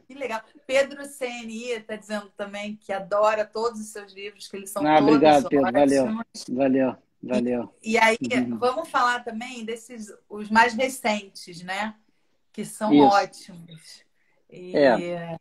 Que legal. Pedro CNI está dizendo também que adora todos os seus livros, que eles são Ah, todos obrigado, Pedro. Valeu. ótimos. Valeu. E, Valeu. e aí, Uhum. vamos falar também desses, os mais recentes, né? Que são Isso. ótimos. É.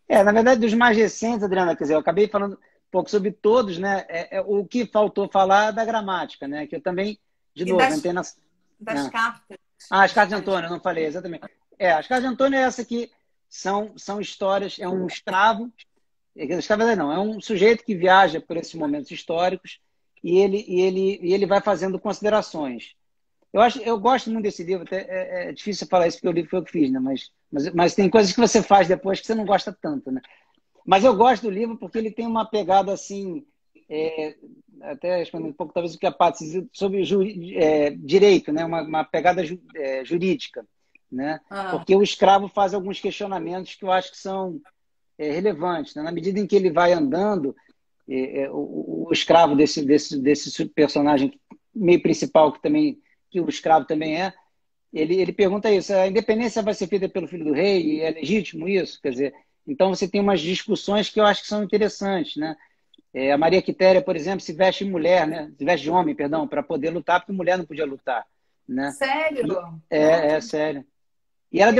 E, Na verdade, dos mais recentes, Adriana, quer dizer, eu acabei falando um pouco sobre todos, né? O que faltou falar da gramática, né? Que eu também, de e novo, entrei nas. das cartas. As Das cartas de cartas. Antônio, eu não falei, exatamente. As cartas de Antônio é essa que são histórias, é um escravo, escravo não, é um sujeito que viaja por esses momentos históricos e ele vai fazendo considerações. Eu gosto muito desse livro, até é difícil falar isso porque o livro foi eu que fiz, né? Mas tem coisas que você faz depois que você não gosta tanto, né? Mas eu gosto do livro porque ele tem uma pegada assim, é, até respondendo um pouco talvez o que a Paty dizia sobre direito, né? Uma pegada jurídica, né? Ah, Porque o escravo faz alguns questionamentos que eu acho que são relevantes, né? Na medida em que ele vai andando, o escravo desse personagem meio principal que o escravo também ele pergunta isso: a independência vai ser feita pelo filho do rei e é legítimo isso? Quer dizer, então você tem umas discussões que eu acho que são interessantes, né? A Maria Quitéria, por exemplo, se veste de mulher, né? Se veste de homem, perdão, para poder lutar, porque mulher não podia lutar, né? sério? E, Nossa, sério. E que legal. ela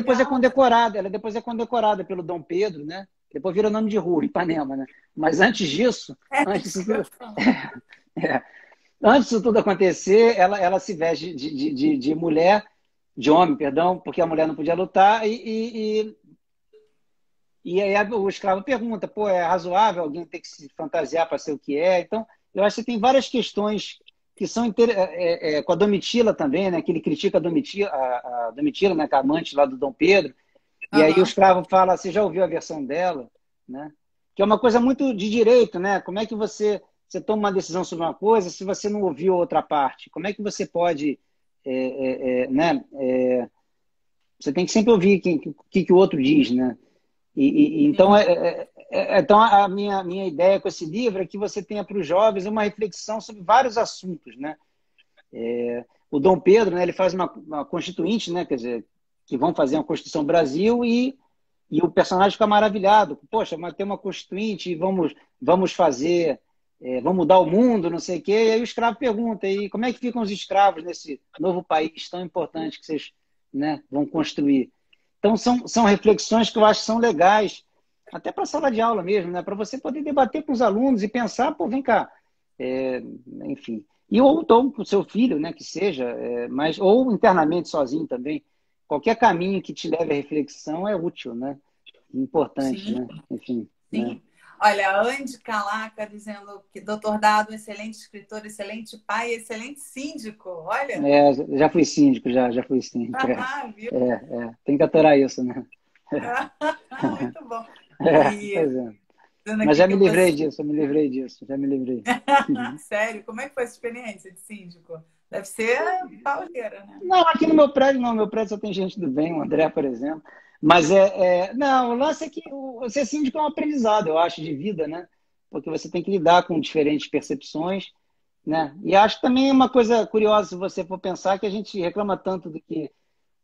depois é condecorada pelo Dom Pedro, né? Depois vira nome de rua, Ipanema, né? Mas antes disso, É antes isso disso que eu ia tudo, falar. é, antes disso tudo acontecer, ela se veste de mulher, de homem, perdão, porque a mulher não podia lutar, e aí o escravo pergunta, pô, é razoável alguém ter que se fantasiar para ser o que é? Então, eu acho que tem várias questões que são com a Domitila também, né? Que ele critica a Domitila, né? Que é a amante lá do Dom Pedro. E aí o Aham. escravo fala, você já ouviu a versão dela, né? Que é uma coisa muito de direito, né? Como é que você toma uma decisão sobre uma coisa se você não ouviu a outra parte? Como é que você pode, né? Você tem que sempre ouvir o que o outro diz, né? Então, Sim. então a minha ideia com esse livro é que você tenha para os jovens uma reflexão sobre vários assuntos, né? O Dom Pedro, né, ele faz uma constituinte, né? Quer dizer, que vão fazer uma Constituição Brasil e o personagem fica maravilhado. Poxa, mas tem uma constituinte, vamos fazer, vamos mudar o mundo, não sei o quê. E aí o escravo pergunta, e como é que ficam os escravos nesse novo país tão importante que vocês, né, vão construir? Então, são reflexões que eu acho que são legais, até para a sala de aula mesmo, né? Para você poder debater com os alunos e pensar, pô, vem cá, é, enfim. E ou então com o seu filho, né, que seja, mas, ou internamente sozinho também. Qualquer caminho que te leve à reflexão é útil, né? Importante, Sim, né? Enfim, né? sim. Olha, a Andy Calaca dizendo que Dr. Dado, excelente escritor, excelente pai, excelente síndico. Olha, Já fui síndico, já fui síndico. viu? Tem que aturar isso, né? Muito bom. E Pois é. dizendo Mas aqui já que me você. livrei disso, eu me livrei disso, já me livrei. Sério, como é que foi essa experiência de síndico? Deve ser pauleira, né? Não, aqui no meu prédio não, meu prédio só tem gente do bem, o André, por exemplo. Mas não, o lance é que o ser síndico é um aprendizado, eu acho, de vida, né? Porque você tem que lidar com diferentes percepções, né? E acho que também é uma coisa curiosa, se você for pensar, que a gente reclama tanto do que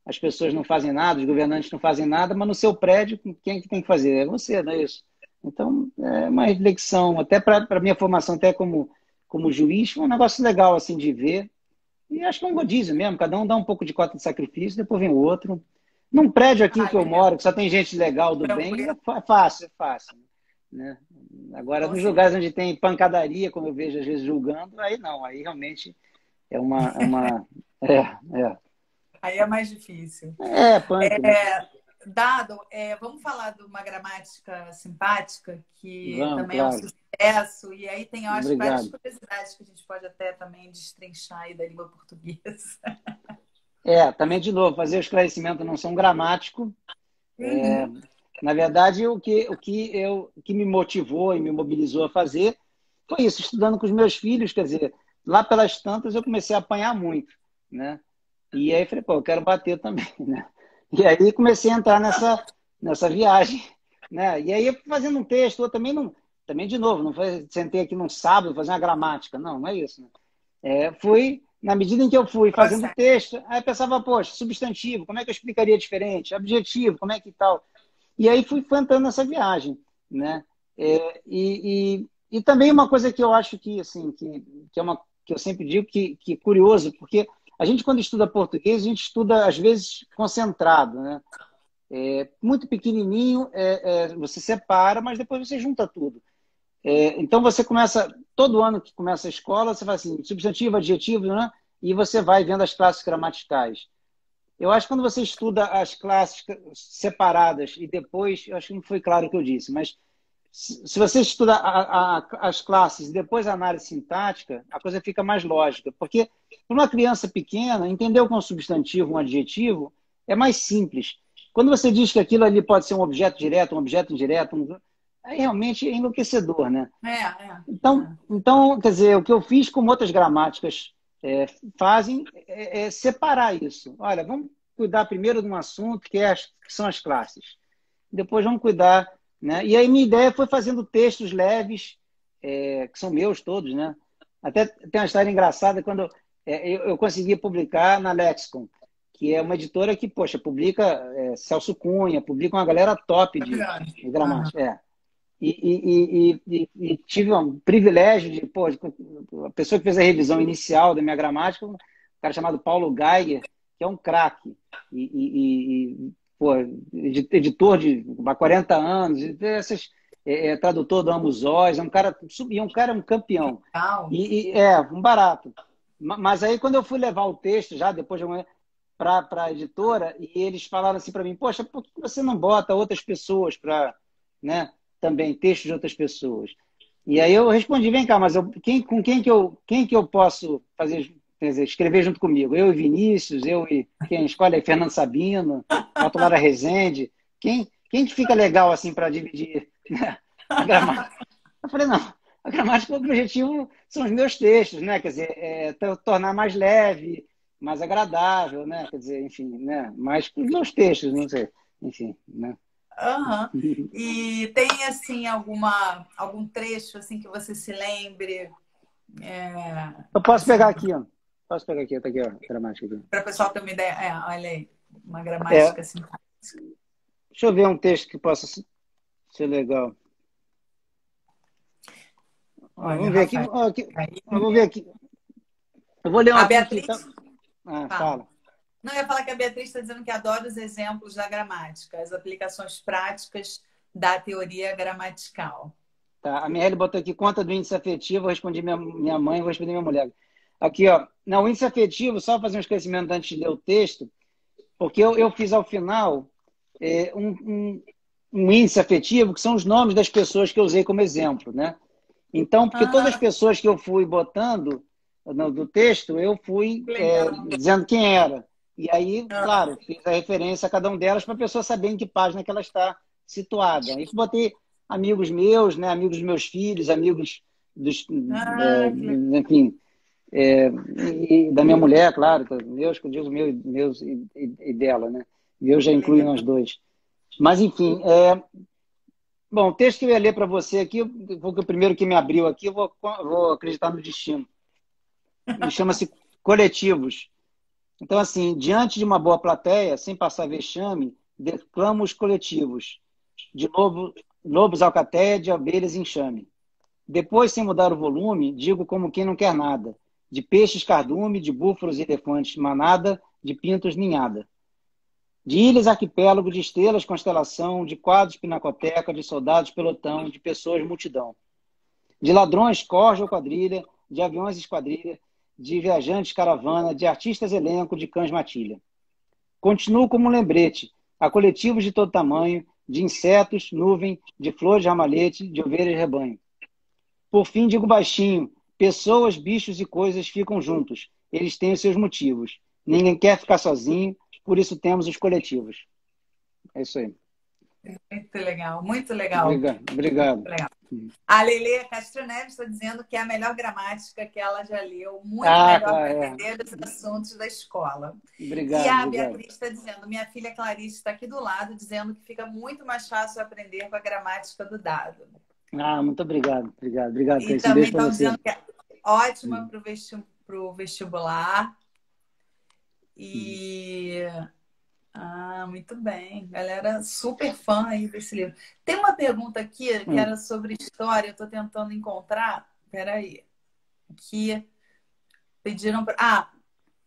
as pessoas não fazem nada, os governantes não fazem nada, mas no seu prédio, quem é que tem que fazer? É você, não é isso? Então, é uma reflexão, até para a minha formação, até como juiz, foi um negócio legal assim de ver. E acho que é um rodízio mesmo, cada um dá um pouco de cota de sacrifício, depois vem o outro. Num prédio aqui Ah, que eu legal. moro, que só tem gente legal do bem, Tranquilo. é fácil. Né? Agora, Com nos certeza. lugares onde tem pancadaria, como eu vejo às vezes julgando, aí não, aí realmente é uma. É, é. Aí é mais difícil. Punk, né? Dado, vamos falar de uma gramática simpática, que Vamos, também é um claro. sucesso, e aí tem, eu acho, várias Obrigado. curiosidades que a gente pode até também destrinchar aí da língua portuguesa. Também de novo, fazer o esclarecimento não são gramático. Uhum. Na verdade, o que me motivou e me mobilizou a fazer foi isso, estudando com os meus filhos, quer dizer, lá pelas tantas eu comecei a apanhar muito, né? E aí falei, pô, eu quero bater também, né? E aí comecei a entrar nessa viagem, né? E aí eu fui fazendo um texto, eu também não, também de novo, não foi, sentei aqui num sábado fazer uma gramática, não é isso, né? Na medida em que eu fui fazendo Processo. texto, aí eu pensava, poxa, substantivo, como é que eu explicaria diferente? Adjetivo, como é que tal? E aí fui entrando nessa viagem, né? E também uma coisa que eu acho que, assim, que é uma, que eu sempre digo que é curioso, porque a gente, quando estuda português, a gente estuda, às vezes, concentrado, né? Muito pequenininho, você separa, mas depois você junta tudo. Então você começa, todo ano que começa a escola, você faz assim, substantivo, adjetivo, né? E você vai vendo as classes gramaticais. Eu acho que quando você estuda as classes separadas e depois, eu acho que não foi claro o que eu disse, mas se você estuda as classes e depois a análise sintática, a coisa fica mais lógica. Porque para uma criança pequena, entender o que é um substantivo, um adjetivo, é mais simples. Quando você diz que aquilo ali pode ser um objeto direto, um objeto indireto, aí realmente é enlouquecedor, né? Então, quer dizer, o que eu fiz como outras gramáticas fazem separar isso. Olha, vamos cuidar primeiro de um assunto que são as classes. Depois vamos cuidar, né? E aí minha ideia foi fazendo textos leves, que são meus todos, né? Até tem uma história engraçada quando eu consegui publicar na Lexicon, que é uma editora que, poxa, publica Celso Cunha, publica uma galera top de gramática. E tive um privilégio de, pô, a pessoa que fez a revisão inicial da minha gramática, um cara chamado Paulo Geiger, que é um craque, pô, editor há 40 anos, tradutor do Amos Oz, um campeão. Um barato. Mas aí, quando eu fui levar o texto, já depois de para a editora, e eles falaram assim para mim, poxa, por que você não bota outras pessoas para, né, também textos de outras pessoas? E aí eu respondi, vem cá, mas quem que eu posso fazer, quer dizer, escrever junto comigo? Eu e Vinícius, quem escolhe é Fernando Sabino, boto Lara Rezende, quem que fica legal assim para dividir, né, a gramática? Eu falei, não, a gramática, o objetivo são os meus textos, né? Quer dizer, tornar mais leve, mais agradável, né? Quer dizer, enfim, né? Mais os meus textos, não sei, enfim, né? Uhum. E tem assim algum trecho assim que você se lembre? Eu posso Assim, pegar aqui, ó. Posso pegar aqui, tá aqui, ó, a gramática aqui. para o pessoal ter uma ideia. Olha aí, uma É, gramática assim. deixa eu ver um texto que possa ser legal. Olha, Vamos ver aqui, Rafael. vamos ver aqui. Eu vou ler um A aqui que tá... Beatriz fala. Fala. Não, eu ia falar que a Beatriz está dizendo que adora os exemplos da gramática, as aplicações práticas da teoria gramatical. Tá, a Miele botou aqui conta do índice afetivo, eu respondi minha mãe, vou responder minha mulher. Aqui, ó. Não, o índice afetivo, só fazer um esclarecimento antes de ler o texto, porque eu fiz ao final um índice afetivo, que são os nomes das pessoas que eu usei como exemplo, né? Então, porque todas as pessoas que eu fui botando do texto, eu fui dizendo quem era. E aí, claro, fiz a referência a cada um delas para a pessoa saber em que página que ela está situada. Aí botei amigos meus, né, amigos dos meus filhos, amigos enfim, e da minha mulher, claro, meus, que eu digo meus e dela, né? Eu já incluo nós dois. Mas, enfim, bom, o texto que eu ia ler para você aqui, foi o primeiro que me abriu aqui, eu vou acreditar no destino. Chama-se Coletivos. Então, assim, diante de uma boa plateia, sem passar vexame, declamo os coletivos. De lobos alcateia, de abelhas enxame. Depois, sem mudar o volume, digo como quem não quer nada. De peixes cardume, de búfalos e elefantes manada, de pintos ninhada. De ilhas arquipélago, de estrelas constelação, de quadros pinacoteca, de soldados pelotão, de pessoas multidão. De ladrões corja ou quadrilha, de aviões esquadrilha, de viajantes caravana, de artistas elenco, de cães matilha. Continuo como um lembrete, a coletivos de todo tamanho, de insetos, nuvem, de flores, ramalhete, de ovelhas, rebanho. Por fim, digo baixinho, pessoas, bichos e coisas ficam juntos. Eles têm os seus motivos. Ninguém quer ficar sozinho, por isso temos os coletivos. É isso aí. Muito legal, muito legal. Obrigado. Legal. A Lele Castro Neves está dizendo que é a melhor gramática que ela já leu, muito melhor para entender os assuntos da escola. Obrigado. E a Beatriz está dizendo, minha filha Clarice está aqui do lado, dizendo que fica muito mais fácil aprender com a gramática do dado. Muito obrigado. Obrigado. E também estão dizendo que é ótima para o vestibular. E Ah, muito bem. Galera super fã aí desse livro. Tem uma pergunta aqui que Hum, era sobre história, eu estou tentando encontrar. Peraí. Que pediram para. Ah,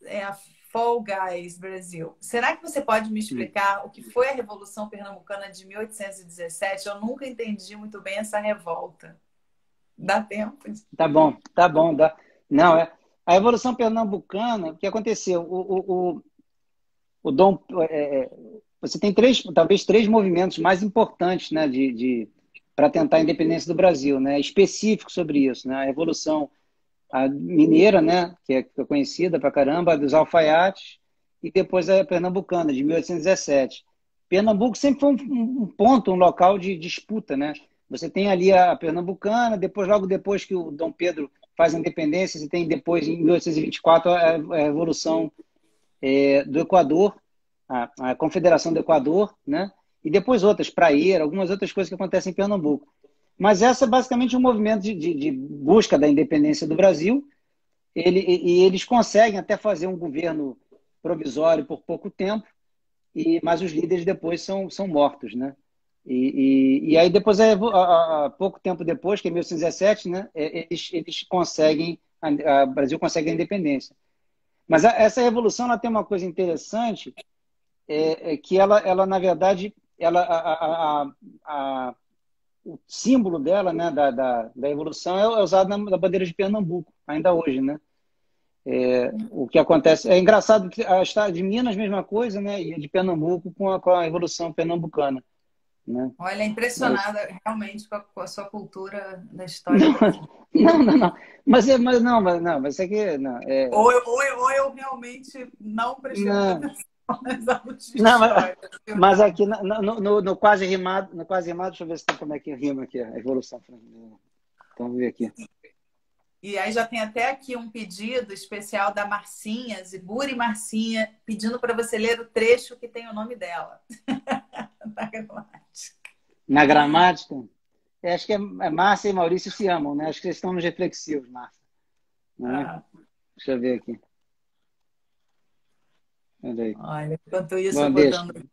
é a Fall Guys Brasil. Será que você pode me hum. explicar o que foi a Revolução Pernambucana de 1817? Eu nunca entendi muito bem essa revolta. Dá tempo? Tá bom, tá bom. Não, a Revolução Pernambucana, o que aconteceu? O Dom, você tem talvez três movimentos mais importantes, né, para tentar a independência do Brasil, né, específicos sobre isso, né, a Revolução Mineira, né, que é conhecida pra caramba, dos alfaiates, e depois a Pernambucana, de 1817. Pernambuco sempre foi um ponto, um local de disputa, né? Você tem ali a Pernambucana, depois, logo depois que o Dom Pedro faz a independência, você tem depois, em 1824, a Revolução do Equador, a Confederação do Equador, né? E depois outras, Praieira, algumas outras coisas que acontecem em Pernambuco. Mas essa é basicamente um movimento de busca da independência do Brasil. E eles conseguem até fazer um governo provisório por pouco tempo, mas os líderes depois são mortos, né? E aí depois, pouco tempo depois, que é 1917, né, eles conseguem, o Brasil consegue a independência. Mas essa revolução ela tem uma coisa interessante, que ela na verdade, o símbolo dela, né, da evolução é usado na bandeira de Pernambuco, ainda hoje, né? O que acontece é engraçado que a estado de Minas mesma coisa, né, e a de Pernambuco com a evolução pernambucana, né? Olha, Mas impressionada realmente com a sua cultura da história não, brasileira. não. Mas isso aqui não, Ou eu realmente não prestei muita não, atenção nas aulas de não, história, viu, mas Dado? aqui no quase rimado, deixa eu ver se tem como é que rima aqui, a evolução. Então, vamos ver aqui. E aí já tem até aqui um pedido especial da Marcinha, Ziburi Marcinha, pedindo para você ler o trecho que tem o nome dela. Da gramática. Na gramática, acho que Márcia e Maurício se amam, né? Acho que eles estão nos reflexivos, Márcia. Não é? Ah, Deixa eu ver aqui. Peraí. olha, enquanto isso eu Bom, vou deixa. dando.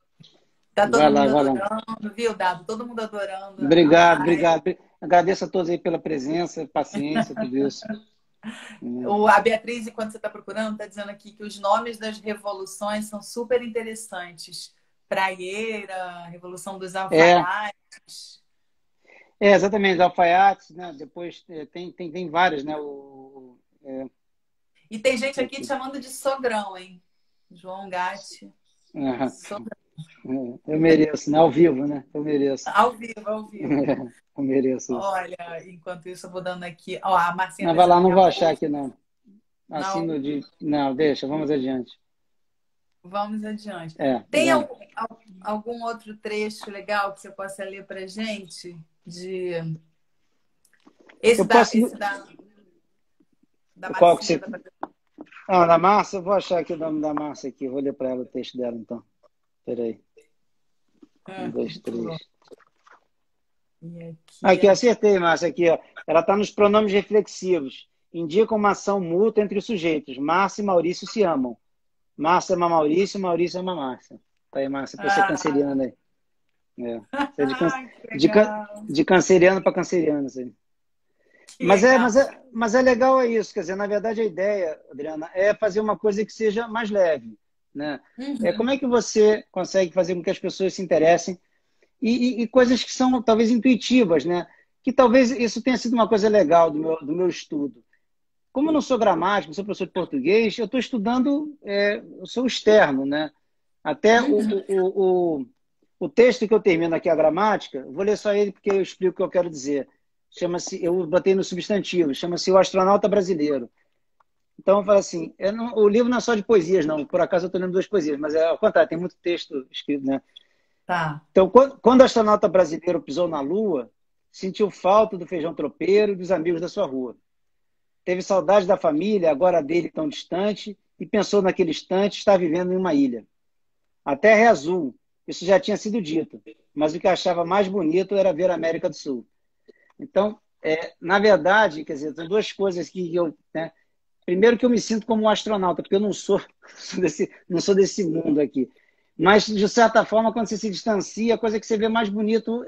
Tá Vai todo lá, mundo vai lá. adorando, viu, Dado? Todo mundo adorando a Obrigado, live. obrigado. Agradeço a todos aí pela presença, paciência, tudo isso. A Beatriz, enquanto você está procurando, está dizendo aqui que os nomes das revoluções são super interessantes. Praieira, Revolução dos É, Alfaiates. exatamente, os alfaiates, né? Depois tem várias, né? E tem gente aqui te Aqui. chamando de sogrão, hein? João Gatti. Aham. Sogrão. Eu mereço, né? Ao vivo, né? Eu mereço. Ao vivo, ao vivo. Eu mereço isso. Olha, enquanto isso eu vou dando aqui. Ó, a Marcinha Não, está vai lá, dizendo que não vou achar amou. aqui, não. Assim Não, no de. Não, deixa, vamos adiante. vamos adiante. Tem Vamos. algum outro trecho legal que você possa ler para gente? De... Eu posso. Esse da Qual que Marcinha. você. Ah, da Márcia, eu vou achar aqui o nome da Márcia aqui. Vou ler para ela o texto dela, então. Peraí. Um, dois, Muito bom. três. E aqui. Aqui, acertei, Márcia, aqui, ó. Ela está nos pronomes reflexivos. Indica uma ação mútua entre os sujeitos. Márcia e Maurício se amam. Márcia ama Maurício, Maurício ama Márcia. Tá aí, Márcia, para você Ah, canceriano aí. Isso é que legal. de canceriano para canceriano, isso aí. Que legal. Mas é legal é isso, quer dizer, na verdade a ideia, Adriana, é fazer uma coisa que seja mais leve, né? Uhum. Como é que você consegue fazer com que as pessoas se interessem e coisas que são talvez intuitivas, né? Que talvez isso tenha sido uma coisa legal do meu estudo. Como eu não sou gramático, sou professor de português, eu estou estudando, eu sou externo, né? Até Uhum. o texto que eu termino aqui, a gramática, vou ler só ele porque eu explico o que eu quero dizer. Chama-se, eu botei no substantivo, chama-se O Astronauta Brasileiro. Então, eu falo assim, o livro não é só de poesias, não. Por acaso eu estou lendo duas poesias, mas ao contrário, tem muito texto escrito, né? Tá. Então, quando o astronauta brasileiro pisou na Lua, sentiu falta do feijão tropeiro e dos amigos da sua rua. Teve saudade da família, agora dele tão distante, e pensou naquele instante estar vivendo em uma ilha. A Terra é azul, isso já tinha sido dito, mas o que achava mais bonito era ver a América do Sul. Então, na verdade, quer dizer, são duas coisas que eu, né? Primeiro que eu me sinto como um astronauta, porque eu não sou, não sou desse mundo aqui. Mas, de certa forma, quando você se distancia, a coisa que você vê mais bonito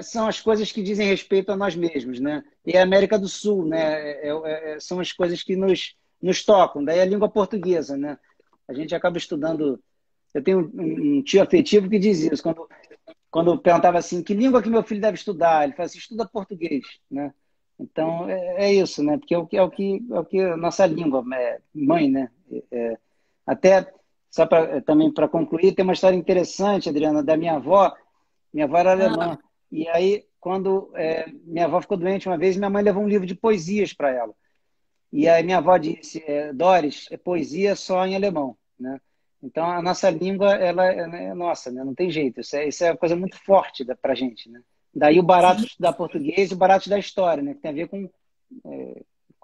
são as coisas que dizem respeito a nós mesmos, né? E a América do Sul, né? São as coisas que nos tocam. Daí a língua portuguesa, né? A gente acaba estudando. Eu tenho um tio afetivo que diz isso. Quando eu perguntava assim, que língua que meu filho deve estudar? Ele fala assim, estuda português, né? Então, é isso, né? Porque é o que a nossa língua, mãe, né? Até, só também para concluir, tem uma história interessante, Adriana, da minha avó. Minha avó era Ah, alemã. E aí, quando minha avó ficou doente uma vez, minha mãe levou um livro de poesias para ela. E aí minha avó disse, Doris, é poesia só em alemão, né? Então, a nossa língua, ela é nossa, né? Não tem jeito. Isso é uma coisa muito forte para a gente, né? Daí o barato de sim, estudar português e o barato da história, né? Que tem a ver com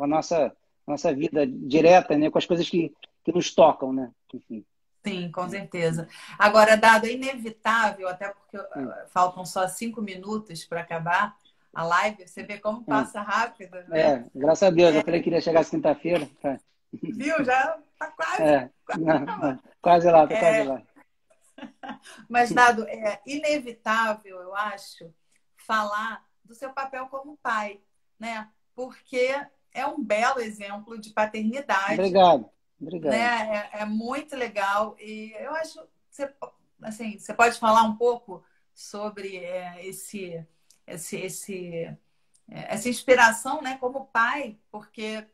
a nossa vida direta, né? Com as coisas que nos tocam, né? Enfim. sim, com certeza. Agora, Dado, é inevitável, até porque Hum, faltam só 5 minutos para acabar a live, você vê como hum. passa rápido, né? Graças a Deus. Eu falei que iria chegar quinta-feira. Tá. Viu? Já tá quase. Não, não. Quase lá, tô quase É, lá. mas, Dado, é inevitável, eu acho, falar do seu papel como pai, né? Porque é um belo exemplo de paternidade, Obrigado, obrigado. né? É muito legal e eu acho que você, assim, você pode falar um pouco sobre essa inspiração, né, como pai, porque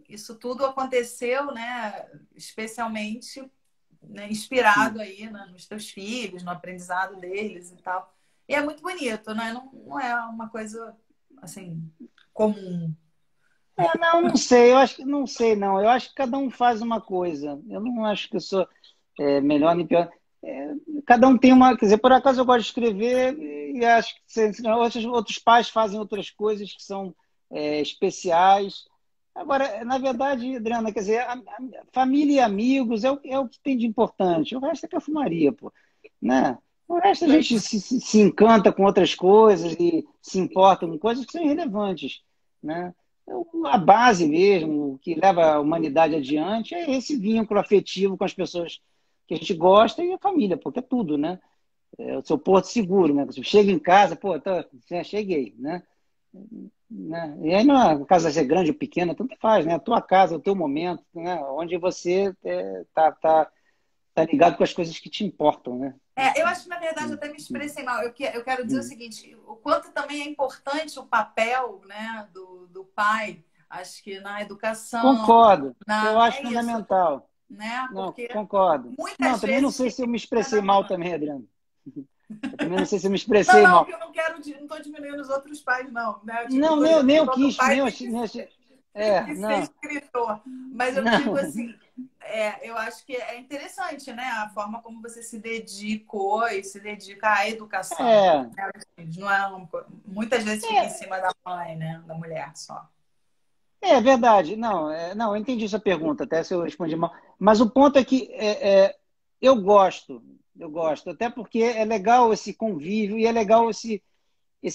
isso tudo aconteceu, né, especialmente, né, inspirado aí, né, nos teus filhos, no aprendizado deles e tal. E é muito bonito, né? Não é uma coisa assim comum. Não sei, eu acho que não sei, não. Eu acho que cada um faz uma coisa. Eu não acho que eu sou melhor nem pior. Cada um tem uma. Quer dizer, por acaso eu gosto de escrever e acho que outros pais fazem outras coisas que são especiais. Agora, na verdade, Adriana, quer dizer, família e amigos é o que tem de importante. O resto é perfumaria, pô. Né? O resto a gente se encanta com outras coisas e se importa com coisas que são irrelevantes, né? A base mesmo, o que leva a humanidade adiante, é esse vínculo afetivo com as pessoas que a gente gosta e a família, porque é tudo, né? É o seu porto seguro, né? Você chega em casa, pô, já cheguei, né? E aí, não, a casa ser grande ou pequena, tanto faz, né? A tua casa, o teu momento, né? Onde você tá ligado com as coisas que te importam, né? Eu acho que, na verdade, eu até me expressei mal. Eu quero dizer o seguinte, o quanto também é importante o papel, né, do pai, acho que na educação, Concordo, eu acho é isso, fundamental. né? Não, Porque concordo. Não, muitas também não vezes sei quem se eu me cuida expressei da mal mãe. também, Adriano. Eu também não sei se eu me Não, expressei não, mal. que eu não quero, não estou diminuindo os outros pais, não, né? Eu digo, Não, por nem exemplo, eu todo quis, nem pai eu, tem que ser não, escritor. Mas eu digo não, assim, eu acho que é interessante, né? A forma como você se dedicou e se dedica à educação. é, Né? Não é muitas vezes fica em cima da mãe, né? Da mulher só. é verdade. Não, não, eu entendi sua pergunta, até se eu respondi mal. Mas o ponto é que eu gosto, até porque é legal esse convívio e é legal esse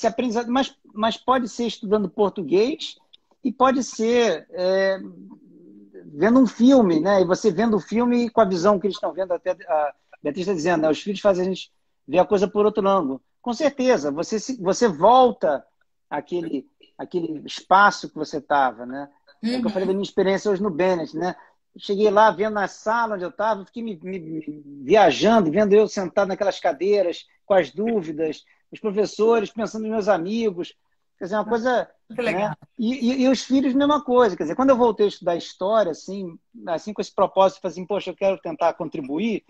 aprendizado, mas pode ser estudando português e pode ser vendo um filme, né? E você vendo o filme com a visão que eles estão vendo, até a Beatriz está dizendo, né? Os filhos fazem a gente ver a coisa por outro ângulo. Com certeza, você volta àquele espaço que você estava, né? É o que eu falei da Uhum. minha experiência hoje no Bennett, né? Cheguei lá, vendo na sala onde eu estava, fiquei me viajando, vendo eu sentado naquelas cadeiras, com as dúvidas, os professores, pensando nos meus amigos. Quer dizer, uma coisa, Que né? legal. E os filhos, mesma coisa. Quer dizer, quando eu voltei a estudar história, assim com esse propósito, de assim, poxa, eu quero tentar contribuir,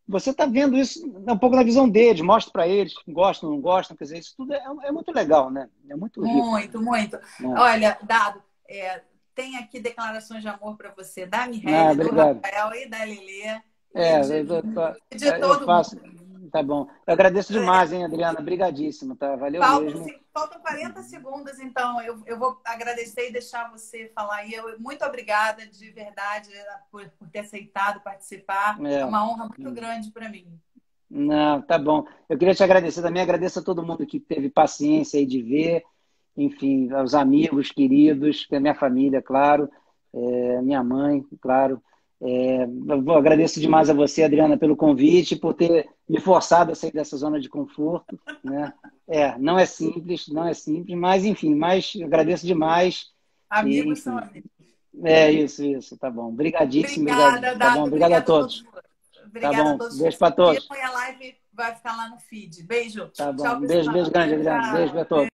você está vendo isso um pouco na visão deles, mostra para eles, gostam, não gostam, quer dizer, isso tudo é muito legal, né? É muito rico, Muito, muito. né? Olha, Dado, tem aqui declarações de amor para você da Ah, Mirelle, do obrigado. Rafael e da Lelê e É, de eu todo faço. mundo. Tá bom. Eu agradeço demais, hein, Adriana? Obrigadíssimo, tá? Valeu Faltam, mesmo. faltam 40 segundos, então eu vou agradecer e deixar você falar aí. Muito obrigada, de verdade, por ter aceitado participar. É É. uma honra muito grande para mim. Não, tá bom. Eu queria te agradecer também. Agradeço a todo mundo que teve paciência aí de ver. Enfim, aos amigos queridos, a minha família, claro, minha mãe, claro. Eu agradeço demais a você, Adriana, pelo convite, por ter me forçado a sair dessa zona de conforto, né? Não é simples, não é simples, mas enfim, mas eu agradeço demais e Amigos são enfim. amigos. Isso, tá bom. Obrigadíssimo, obrigado, Obrigada, tá bom? Dado. Obrigado a Obrigada a todos. todos. Tá Obrigada a bom. todos que Beijo para assistiram todos. e a live vai ficar lá no feed. Beijo. Tá bom. Tchau, Um beijo, beijo pessoal. grande, Adriana. Beijo para Tchau. todos.